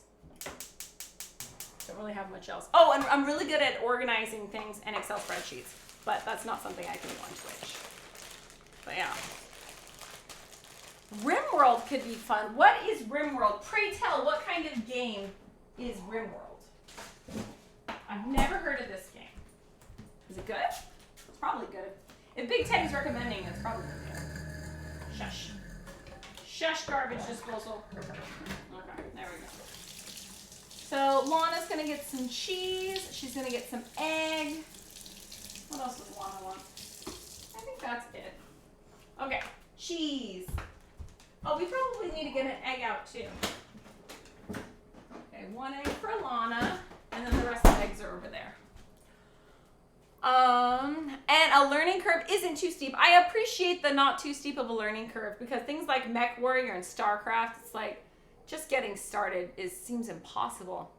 Don't really have much else. Oh, and I'm really good at organizing things in Excel spreadsheets, but that's not something I can do on Twitch. But yeah. RimWorld could be fun. What is RimWorld? Pray tell, what kind of game is RimWorld? I've never heard of this game. Is it good? It's probably good. If Big Teddy's recommending it, it's probably good. Shush. Shush, garbage disposal. Okay, there we go. So Lana's gonna get some cheese. She's gonna get some egg. What else does Lana want? I think that's it. Okay, cheese. Oh, we probably need to get an egg out too. Okay, one egg for Lana, and then the rest of the eggs are over there. And a learning curve isn't too steep. I appreciate the not too steep of a learning curve because things like Mech Warrior and StarCraft, it's like just getting started seems impossible.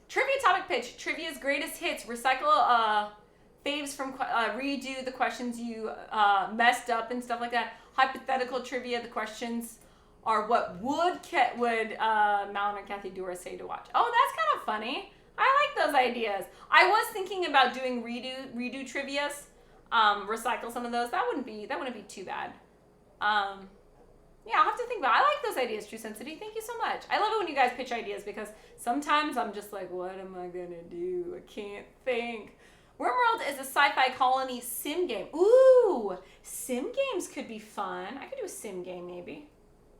Trivia topic pitch. Trivia's greatest hits. Recycle faves from redo the questions you messed up and stuff like that. Hypothetical trivia. The questions are what would Malin and Kathy Dura say to watch. Oh, that's kind of funny. I like those ideas. I was thinking about doing redo trivias, recycle some of those. That wouldn't be too bad. Yeah, I'll have to think about it. I like those ideas, True Sensity. Thank you so much. I love it when you guys pitch ideas because sometimes I'm just like, what am I gonna do? I can't think. RimWorld is a sci-fi colony sim game. Ooh, sim games could be fun. I could do a sim game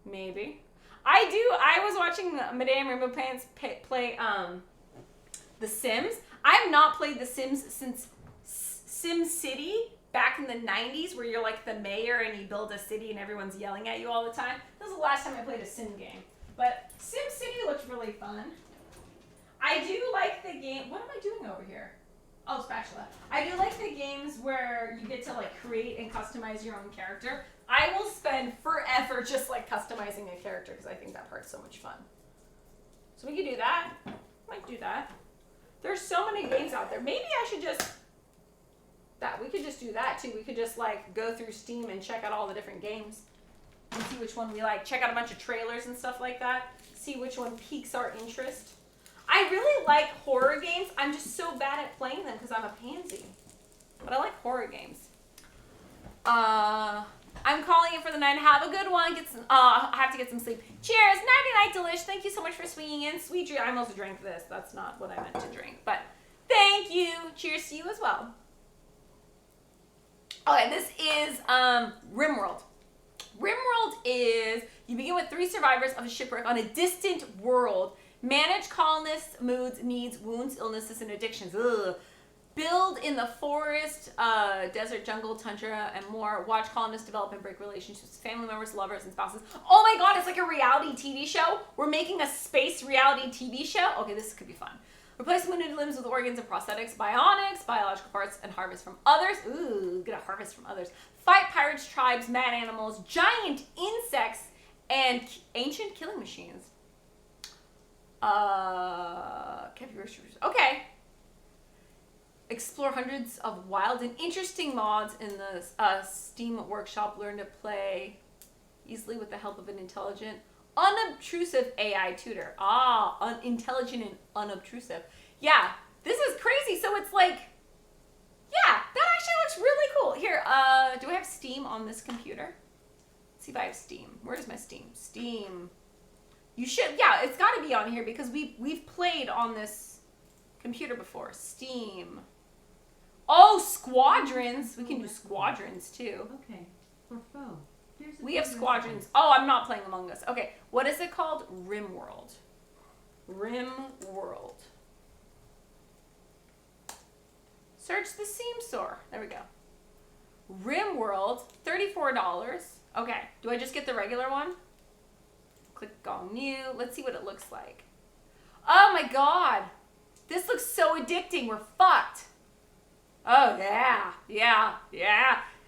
maybe. I was watching Madame Rainbow Pants play The Sims. I have not played The Sims since SimCity back in the 90s where you're like the mayor and you build a city and everyone's yelling at you all the time. This was the last time I played a sim game. But SimCity looks really fun. I do like the game. What am I doing over here? Oh, spatula. I do like the games where you get to like create and customize your own character. I will spend forever just like customizing a character because I think that part's so much fun. So we could do that. Might do that. There's so many games out there. Maybe I should we could just do that too. We could just like go through Steam and check out all the different games and see which one we like. Check out a bunch of trailers and stuff like that. See which one piques our interest. I really like horror games. I'm just so bad at playing them because I'm a pansy. But I like horror games. I'm calling it for the night. Have a good one. I have to get some sleep. Cheers. Nighty night, delish. Thank you so much for swinging in. Sweet dream. I almost drank this. That's not what I meant to drink. But thank you. Cheers to you as well. Okay, this is RimWorld. RimWorld is you begin with 3 survivors of a shipwreck on a distant world. Manage colonists' moods, needs, wounds, illnesses, and addictions. Ugh. Build in the forest, desert, jungle, tundra, and more. Watch colonists develop and break relationships with family members, lovers, and spouses. Oh my god, it's like a reality TV show. We're making a space reality TV show. Okay, this could be fun. Replace wounded limbs with organs and prosthetics, bionics, biological parts, and harvest from others. Ooh, get a harvest from others. Fight pirates, tribes, mad animals, giant insects, and ancient killing machines. Okay. Explore hundreds of wild and interesting mods in the Steam Workshop. Learn to play easily with the help of an intelligent, unobtrusive AI tutor. Intelligent and unobtrusive. Yeah, this is crazy. So it's like, yeah, that actually looks really cool. Here, do I have Steam on this computer? Let's see if I have Steam. Where is my Steam? Steam. You should, yeah, it's got to be on here because we've played on this computer before. Steam. Oh, squadrons. We can do squadrons too. Okay. For foe. We have squadrons. Oh, I'm not playing Among Us. Okay, what is it called? RimWorld. RimWorld. Search the seam store. There we go. RimWorld, $34. Okay, do I just get the regular one? Click on new. Let's see what it looks like. Oh my god. This looks so addicting. We're fucked. Oh, yeah.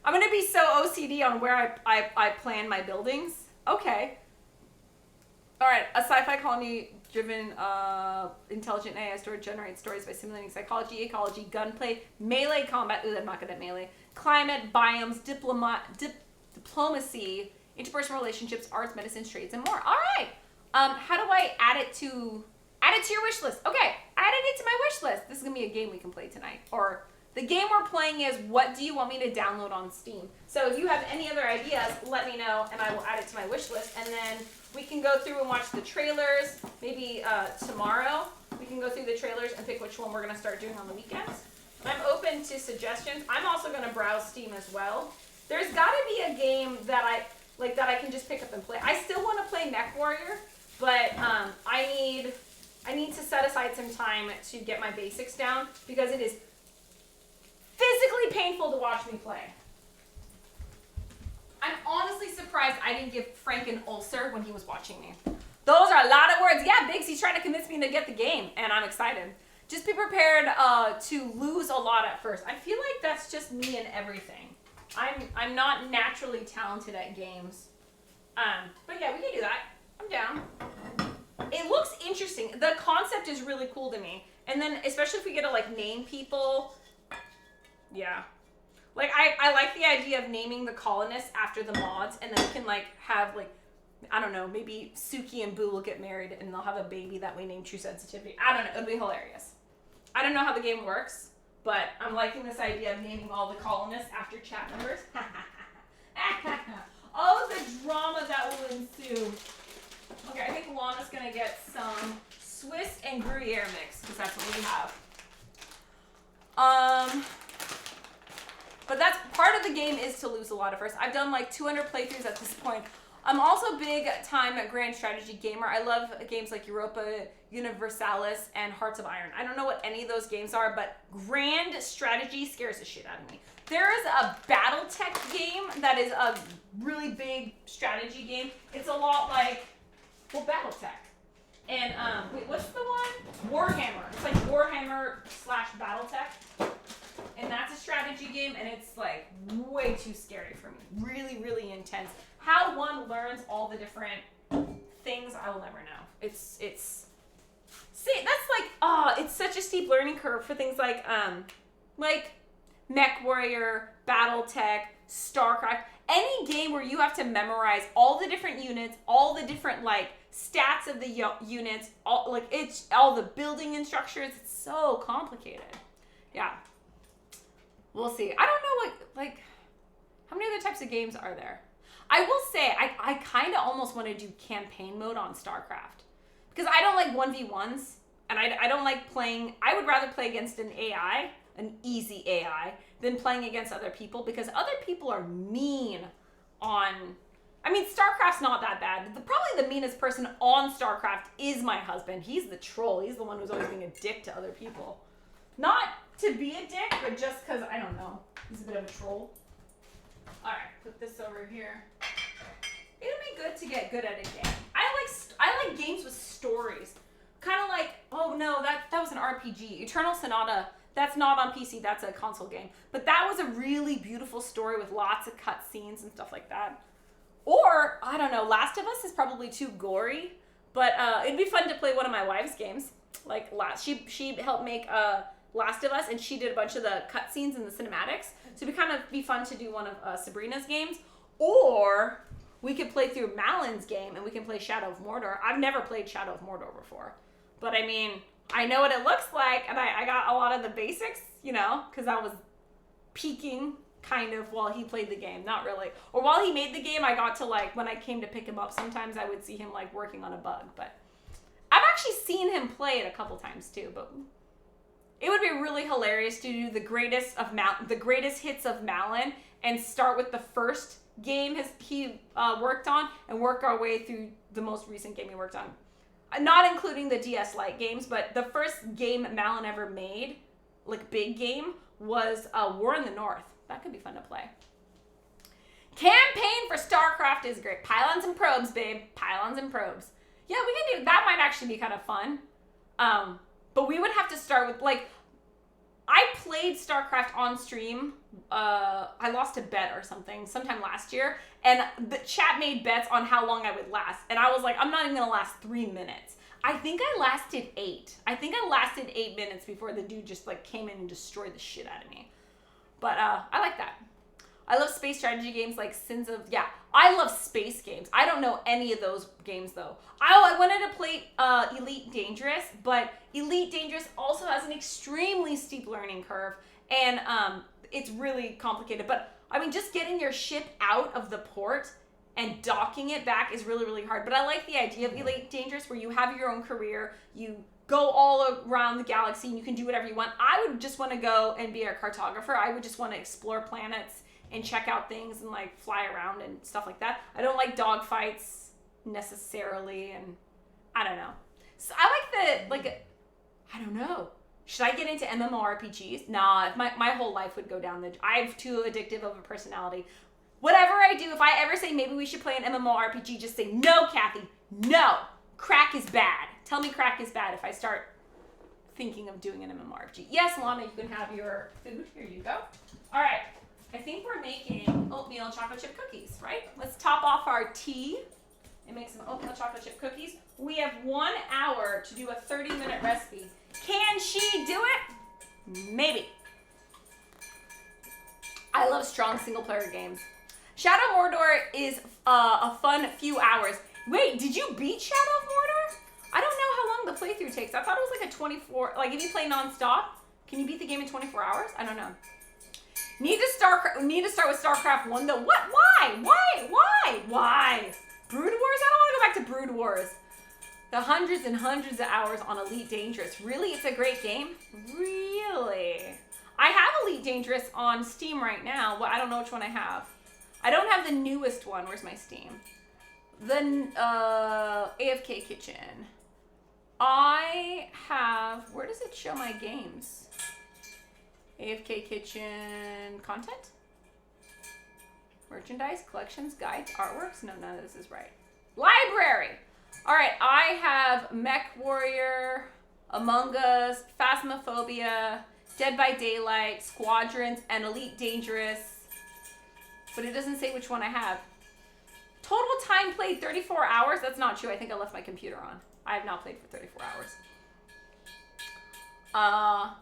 I'm going to be so OCD on where I plan my buildings. Okay. All right. A sci-fi colony-driven intelligent AI story generates stories by simulating psychology, ecology, gunplay, melee combat. Ooh, I'm not good at melee. Climate, biomes, diplomacy, interpersonal relationships, arts, medicine, trades, and more. All right. How do I add it to your wish list? Okay. Added it to my wish list. This is going to be a game we can play tonight. Or the game we're playing is what do you want me to download on Steam? So if you have any other ideas, let me know and I will add it to my wish list. And then we can go through and watch the trailers. Maybe tomorrow we can go through the trailers and pick which one we're going to start doing on the weekends. I'm open to suggestions. I'm also going to browse Steam as well. There's got to be a game that I can just pick up and play. I still want to play MechWarrior, but I need to set aside some time to get my basics down because it is physically painful to watch me play. I'm honestly surprised I didn't give Frank an ulcer when he was watching me. Those are a lot of words. Yeah, Biggsy's trying to convince me to get the game, and I'm excited. Just be prepared to lose a lot at first. I feel like that's just me and everything. I'm not naturally talented at games. But yeah, we can do that. I'm down. It looks interesting. The concept is really cool to me. And then especially if we get to like name people. Yeah. Like I like the idea of naming the colonists after the mods, and then we can like have like, I don't know, maybe Suki and Boo will get married and they'll have a baby that we name True Sensitivity. I don't know. It'll be hilarious. I don't know how the game works, but I'm liking this idea of naming all the colonists after chat members. Oh, the drama that will ensue. Okay, I think Lana's gonna get some Swiss and Gruyere mix because that's what we have. But that's part of the game is to lose a lot at first. I've done like 200 playthroughs at this point. I'm also big time grand strategy gamer. I love games like Europa Universalis and Hearts of Iron. I don't know what any of those games are, but grand strategy scares the shit out of me. There is a BattleTech game that is a really big strategy game. It's a lot like, well, BattleTech. And wait, what's the one? Warhammer. It's like Warhammer / BattleTech. And that's a strategy game, and it's like way too scary for me. Really, really intense. How one learns all the different things, I will never know. It's see, that's like, it's such a steep learning curve for things like MechWarrior, BattleTech, StarCraft. Any game where you have to memorize all the different units, all the different like stats of the units, all the building instructions. It's so complicated. Yeah. We'll see. I don't know what, how many other types of games are there? I will say, I kind of almost want to do campaign mode on StarCraft. Because I don't like 1v1s, and I don't like playing, I would rather play against an AI, an easy AI, than playing against other people, because other people are mean on, I mean, StarCraft's not that bad. Probably the meanest person on StarCraft is my husband. He's the troll. He's the one who's always being a dick to other people. Not to be a dick, but just because, I don't know, he's a bit of a troll. All right, put this over here. It'll be good to get good at a game. I like games with stories. Kind of like, oh no, that was an RPG. Eternal Sonata, that's not on PC, that's a console game. But that was a really beautiful story with lots of cutscenes and stuff like that. Or, I don't know, Last of Us is probably too gory, but it'd be fun to play one of my wife's games. Like, she helped make Last of Us, and she did a bunch of the cutscenes and the cinematics. So it'd kind of be fun to do one of Sabrina's games. Or we could play through Malin's game, and we can play Shadow of Mordor. I've never played Shadow of Mordor before. But I mean, I know what it looks like, and I got a lot of the basics, you know, because I was peeking kind of while he played the game. Not really. Or while he made the game, I got to, like, when I came to pick him up, sometimes I would see him, like, working on a bug. But I've actually seen him play it a couple times, too. But It would be really hilarious to do the greatest hits of Malin and start with the first game he worked on and work our way through the most recent game he worked on. Not including the DS Lite games, but the first game Malin ever made, like big game, was War in the North. That could be fun to play. Campaign for StarCraft is great. Pylons and probes, babe. Pylons and probes. Yeah, we can do that. Might actually be kind of fun. But we would have to start with, like, I played StarCraft on stream. I lost a bet or something sometime last year, and the chat made bets on how long I would last. And I was like, I'm not even gonna last 3 minutes. I think I lasted 8. I think I lasted 8 minutes before the dude just like came in and destroyed the shit out of me. But I like that. I love space strategy games like Sins of, yeah, I love space games. I don't know any of those games though. I wanted to play Elite Dangerous, but Elite Dangerous also has an extremely steep learning curve, and it's really complicated. But I mean, just getting your ship out of the port and docking it back is really, really hard. But I like the idea of Elite Dangerous where you have your own career, you go all around the galaxy and you can do whatever you want. I would just want to go and be a cartographer. I would just want to explore planets and check out things and like fly around and stuff like that. I don't like dogfights necessarily, and I don't know. So I like I don't know. Should I get into MMORPGs? Nah, my whole life would go down I have too addictive of a personality. Whatever I do, if I ever say maybe we should play an MMORPG, just say, no, Kathy, no. Crack is bad. Tell me crack is bad if I start thinking of doing an MMORPG. Yes, Lana, you can have your food. Here you go. All right. I think we're making oatmeal chocolate chip cookies, right? Let's top off our tea and make some oatmeal chocolate chip cookies. We have 1 hour to do a 30-minute recipe. Can she do it? Maybe. I love strong single-player games. Shadow of Mordor is a fun few hours. Wait, did you beat Shadow of Mordor? I don't know how long the playthrough takes. I thought it was like a 24, like if you play non-stop, can you beat the game in 24 hours? I don't know. Need to start with StarCraft 1 though. What? Why? Brood Wars? I don't want to go back to Brood Wars. The hundreds and hundreds of hours on Elite Dangerous. Really? It's a great game? Really? I have Elite Dangerous on Steam right now. Well, I don't know which one I have. I don't have the newest one. Where's my Steam? The AFK Kitchen. I have, where does it show my games? AFK Kitchen content? Merchandise, collections, guides, artworks? No, none of this is right. Library! Alright, I have Mech Warrior, Among Us, Phasmophobia, Dead by Daylight, Squadrons, and Elite Dangerous. But it doesn't say which one I have. Total time played 34 hours? That's not true. I think I left my computer on. I have not played for 34 hours.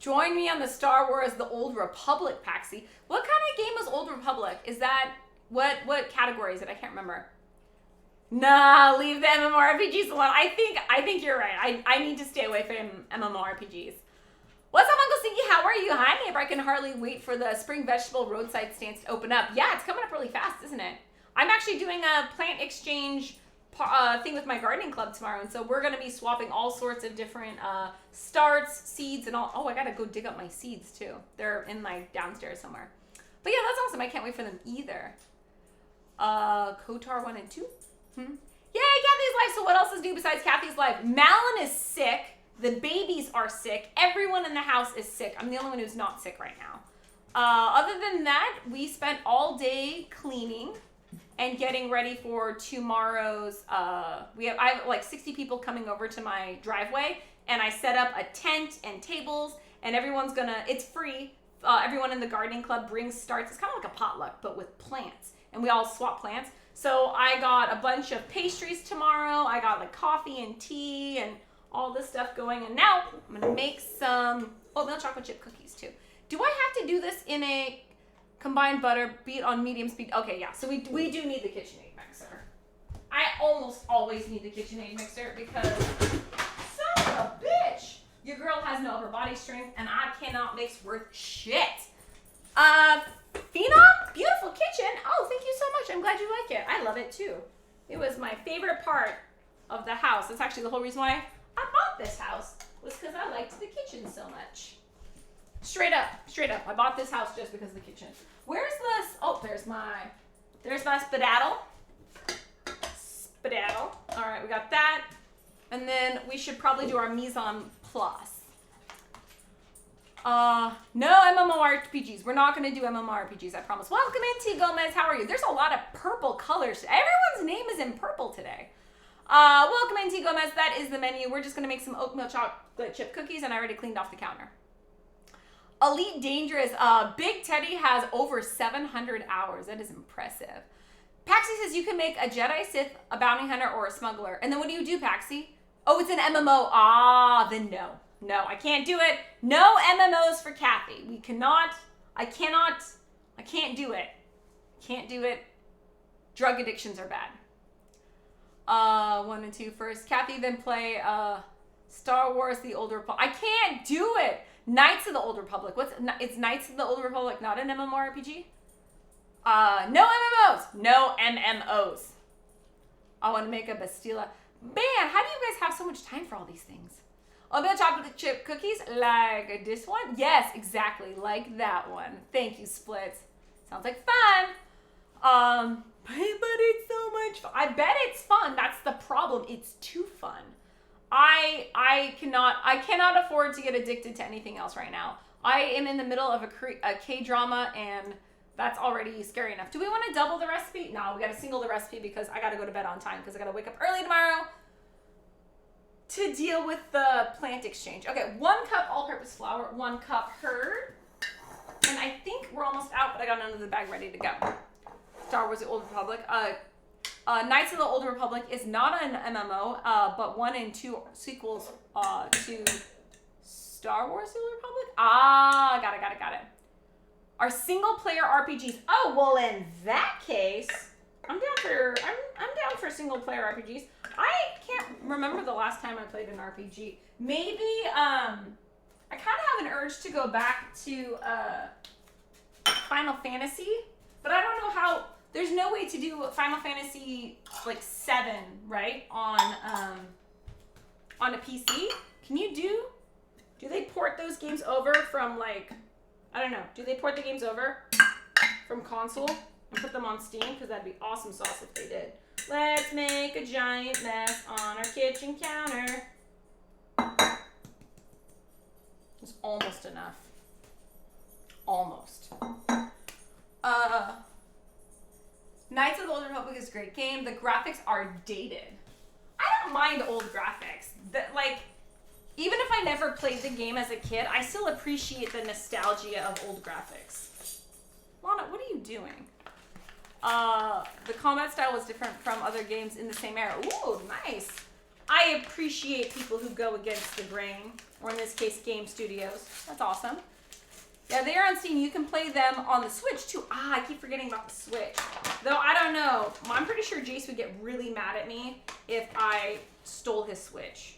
Join me on the Star Wars The Old Republic Paxi. What kind of game was Old Republic? Is that, what category is it? I can't remember. Nah, leave the MMORPGs alone. I think you're right. I need to stay away from MMORPGs. What's up, Uncle Stinky? How are you? Hi, neighbor. I can hardly wait for the spring vegetable roadside stands to open up. Yeah, it's coming up really fast, isn't it? I'm actually doing a plant exchange thing with my gardening club tomorrow, and so we're going to be swapping all sorts of different starts, seeds, and all. Oh, I got to go dig up my seeds, too. They're in my downstairs somewhere. But yeah, that's awesome. I can't wait for them either. Kotar 1 and 2. Yay, Kathy's life. So what else is new besides Kathy's life? Malin is sick. The babies are sick. Everyone in the house is sick. I'm the only one who's not sick right now. Other than that, we spent all day cleaning and getting ready for tomorrow's, I have like 60 people coming over to my driveway, and I set up a tent and tables, and everyone's gonna, it's free. Everyone in the gardening club brings starts. It's kind of like a potluck, but with plants, and we all swap plants. So I got a bunch of pastries tomorrow. I got like coffee and tea and all this stuff going, and now I'm gonna make some oatmeal chocolate chip cookies too. Do I have to do this in a combined butter, beat on medium speed? Okay, yeah, so we do need the KitchenAid mixer. I almost always need the KitchenAid mixer because, son of a bitch, your girl has no upper body strength and I cannot mix worth shit. Phenom, beautiful kitchen. Oh, thank you so much. I'm glad you like it. I love it too. It was my favorite part of the house. That's actually the whole reason why I bought this house. was because I liked the kitchen so much. Straight up. I bought this house just because of the kitchen. Where's this? Oh, there's my skedaddle. All right, we got that. And then we should probably do our mise en place. No MMORPGs. We're not going to do MMORPGs, I promise. Welcome in, T. Gomez. How are you? There's a lot of purple colors. Everyone's name is in purple today. Welcome in, T. Gomez. That is the menu. We're just going to make some oatmeal chocolate chip cookies, and I already cleaned off the counter. Elite Dangerous. Big Teddy has over 700 hours. That is impressive. Paxi says you can make a Jedi, Sith, a bounty hunter, or a smuggler. And then what do you do, Paxi? Oh, it's an MMO. Then no. No, I can't do it. No MMOs for Kathy. I can't do it. Can't do it. Drug addictions are bad. 1 and 2 first. Kathy, then play Star Wars, The Old Republic. I can't do it. Knights of the Old Republic. It's Knights of the Old Republic, not an MMORPG? No MMOs. No MMOs. I want to make a Bastilla. Man, how do you guys have so much time for all these things? Oatmeal chocolate chip cookies like this one? Yes, exactly, like that one. Thank you, Splits. Sounds like fun. But it's so much fun. I bet it's fun. That's the problem. It's too fun. I cannot afford to get addicted to anything else right now. I am in the middle of a K-drama, and that's already scary enough. Do we want to double the recipe? No, we got to single the recipe because I got to go to bed on time because I got to wake up early tomorrow to deal with the plant exchange. Okay, 1 cup all-purpose flour, 1 cup herd, and I think we're almost out, but I got another bag ready to go. Star Wars: The Old Republic. Knights of the Old Republic is not an MMO, but 1 and 2 sequels to Star Wars: The Old Republic. Got it. Are single-player RPGs? Oh, well, in that case, I'm down for single-player RPGs. I can't remember the last time I played an RPG. Maybe I kind of have an urge to go back to Final Fantasy, but I don't know how. There's no way to do Final Fantasy like 7, right, on a PC. Can you do they port those games over from like, I don't know, do they port the games over from console and put them on Steam? Because that'd be awesome sauce if they did. Let's make a giant mess on our kitchen counter. It's almost enough. Almost. Knights of the Old Republic is a great game. The graphics are dated. I don't mind old graphics. Even if I never played the game as a kid, I still appreciate the nostalgia of old graphics. Lana, what are you doing? The combat style was different from other games in the same era. Ooh, nice. I appreciate people who go against the grain, or in this case, game studios. That's awesome. Yeah, they are on Steam. You can play them on the Switch, too. I keep forgetting about the Switch. Though, I don't know. I'm pretty sure Jace would get really mad at me if I stole his Switch.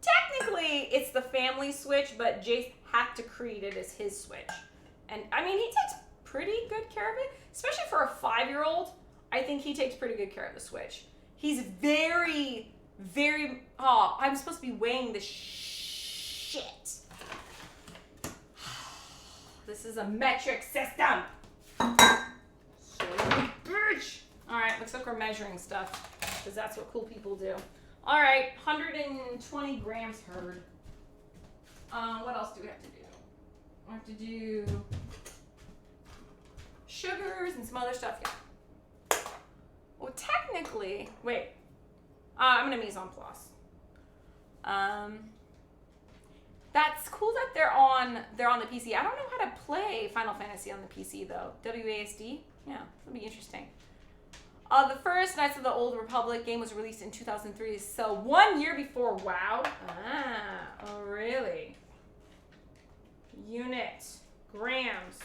Technically, it's the family Switch, but Jace had to create it as his Switch. And, I mean, he takes pretty good care of it. Especially for a 5-year-old, I think he takes pretty good care of the Switch. He's very, very... Oh, I'm supposed to be weighing this shit. This is a metric system. Bitch. All right, looks like we're measuring stuff because that's what cool people do. All right, 120 grams herd. What else do we have to do? We have to do sugars and some other stuff. Yeah. Well, technically, wait. I'm gonna mise en place. That's cool that they're on the PC. I don't know how to play Final Fantasy on the PC though. WASD? Yeah, that'll be interesting. The first Knights of the Old Republic game was released in 2003, so 1 year before WoW. Oh really? Unit, grams.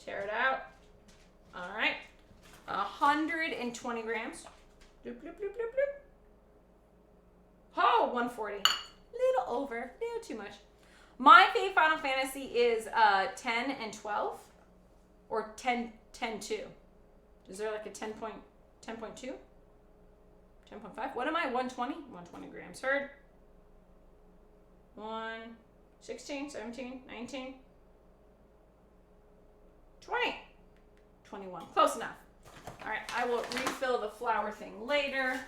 Tear it out. All right, 120 grams. Bloop, bloop, bloop, bloop, bloop. Oh, 140. Little over, a little too much. My favorite Final Fantasy is 10 and 12, or 10.2. Is there like a 10.2? 10.5? What am I? 120? 120 grams. Heard. 1, 16, 17, 19, 20, 21. Close enough. All right, I will refill the flour thing later.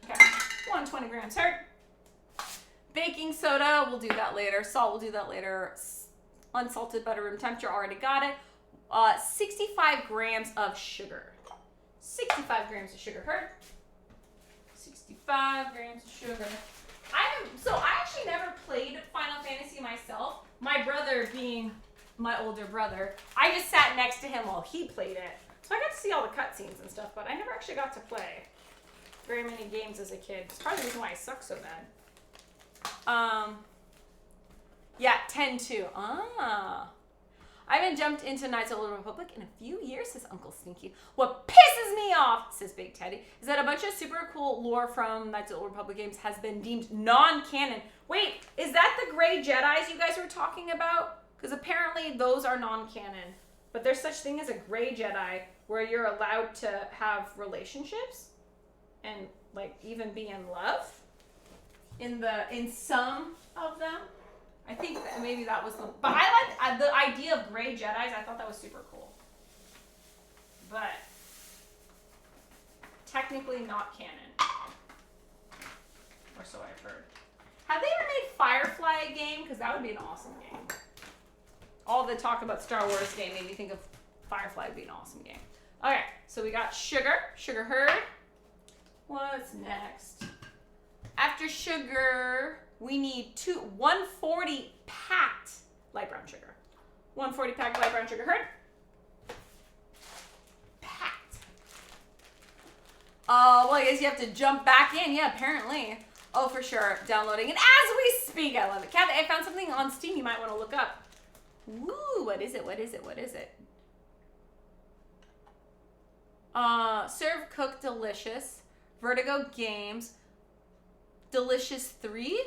Okay, 120 grams hurt. Baking soda, we'll do that later. Salt, we'll do that later. Unsalted butter, room temperature, already got it. 65 grams of sugar. 65 grams of sugar hurt. 65 grams of sugar. I actually never played Final Fantasy myself. My brother being my older brother, I just sat next to him while he played it. So I got to see all the cutscenes and stuff, but I never actually got to play very many games as a kid. It's probably the reason why I suck so bad. Yeah, 10-2. I haven't jumped into Knights of the Old Republic in a few years, says Uncle Stinky. What pisses me off, says Big Teddy, is that a bunch of super cool lore from Knights of the Old Republic games has been deemed non-canon. Wait, is that the gray Jedis you guys were talking about? Because apparently those are non-canon. But there's such thing as a gray Jedi where you're allowed to have relationships and like even be in love in some of them. I think that maybe that was the... But I like the idea of gray Jedis. I thought that was super cool. But technically not canon. Or so I've heard. Have they ever made Firefly a game? Because that would be an awesome game. All the talk about Star Wars game made me think of Firefly would be an awesome game. Okay, so we got sugar. Sugar herd. What's next? After sugar... We need 140 packed light brown sugar. 140 packed light brown sugar herd. Packed. Well, I guess you have to jump back in. Yeah, apparently. Oh, for sure. Downloading. And as we speak, I love it. Kathy, I found something on Steam you might want to look up. Woo, what is it? What is it? What is it? Serve, cook, delicious. Vertigo Games. Delicious 3.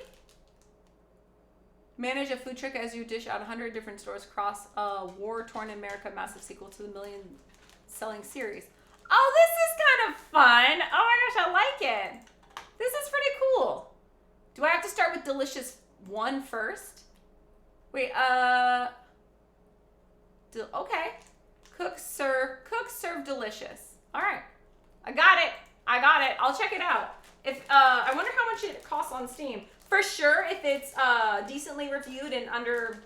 Manage a food truck as you dish out 100 different stores across a war-torn America massive sequel to the million-selling series. Oh, this is kind of fun. Oh my gosh, I like it. This is pretty cool. Do I have to start with Delicious 1 first? Wait, okay. Cook, serve, delicious. All right. I got it. I'll check it out. If I wonder how much it costs on Steam. For sure, if it's decently reviewed and under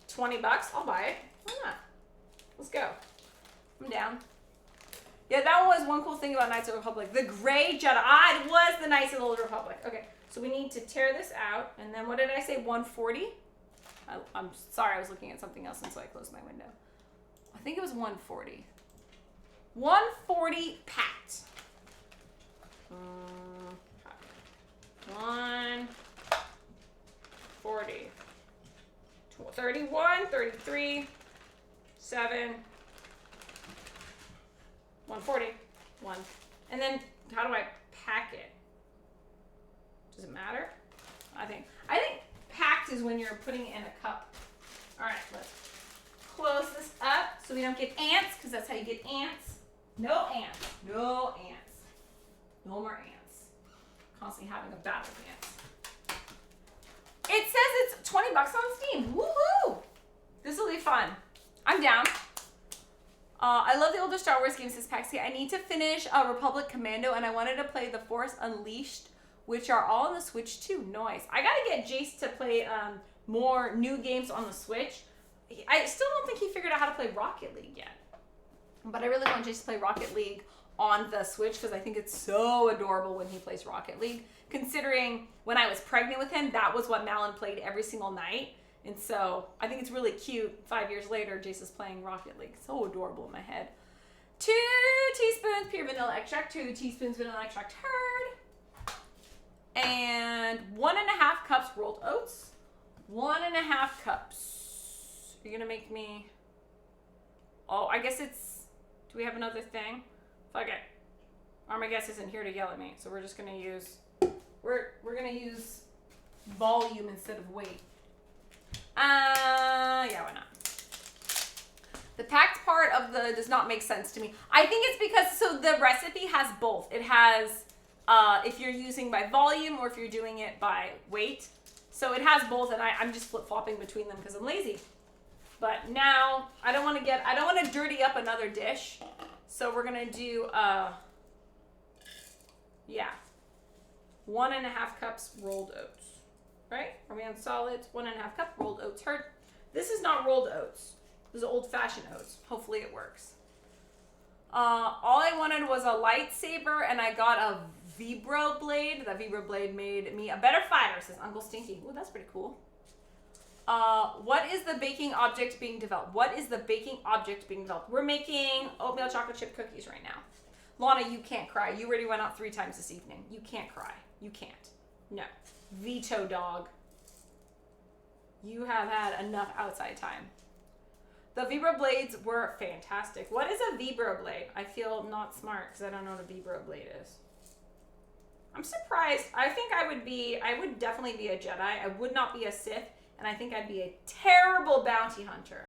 20 bucks, I'll buy it. Why not? Let's go. I'm down. Yeah, that was one cool thing about Knights of the Republic. The Gray Jedi. It was the Knights of the Old Republic. Okay, so we need to tear this out. And then what did I say, 140? I'm sorry, I was looking at something else, and so I closed my window. I think it was 140. 140 packed. 140, 31, 33, 7, 140, 1. And then how do I pack it? Does it matter? I think packed is when you're putting it in a cup. All right, let's close this up so we don't get ants, because that's how you get ants. No ants. No ants. No more ants. Constantly having a battle with ants. It says it's 20 bucks on Steam. Woohoo! This will be fun. I'm down. I love the older Star Wars games, says Paxi. I need to finish Republic Commando, and I wanted to play The Force Unleashed, which are all on the Switch too. Nice. I gotta get Jace to play more new games on the Switch. I still don't think he figured out how to play Rocket League yet. But I really want Jace to play Rocket League on the Switch because I think it's so adorable when he plays Rocket League. Considering when I was pregnant with him, that was what Malin played every single night. And so I think it's really cute. 5 years later, Jace is playing Rocket League. So adorable in my head. 2 teaspoons pure vanilla extract. 2 teaspoons vanilla extract herd. And 1.5 cups rolled oats. 1.5 cups. You're gonna make me... Oh, I guess it's... Do we have another thing? Fuck it. My guest isn't here to yell at me, so we're just gonna use... We're gonna use volume instead of weight. Yeah, why not? The packed part of the does not make sense to me. I think it's because, so the recipe has both. It has, if you're using by volume or if you're doing it by weight. So it has both, and I'm just flip-flopping between them because I'm lazy. But now I don't want to dirty up another dish. So we're gonna do 1.5 cups rolled oats. Right? Are we on solids? 1.5 cup rolled oats. This is not rolled oats. This is old-fashioned oats. Hopefully it works. All I wanted was a lightsaber, and I got a vibro blade. That vibro blade made me a better fighter, says Uncle Stinky. Ooh, that's pretty cool. What is the baking object being developed? What is the baking object being developed? We're making oatmeal chocolate chip cookies right now. Lana, you can't cry. You already went out 3 times this evening. You can't cry. You can't. No. Veto, dog. You have had enough outside time. The vibro blades were fantastic. What is a vibro blade? I feel not smart because I don't know what a vibro blade is. I'm surprised. I think I would definitely be a Jedi. I would not be a Sith, and I think I'd be a terrible bounty hunter.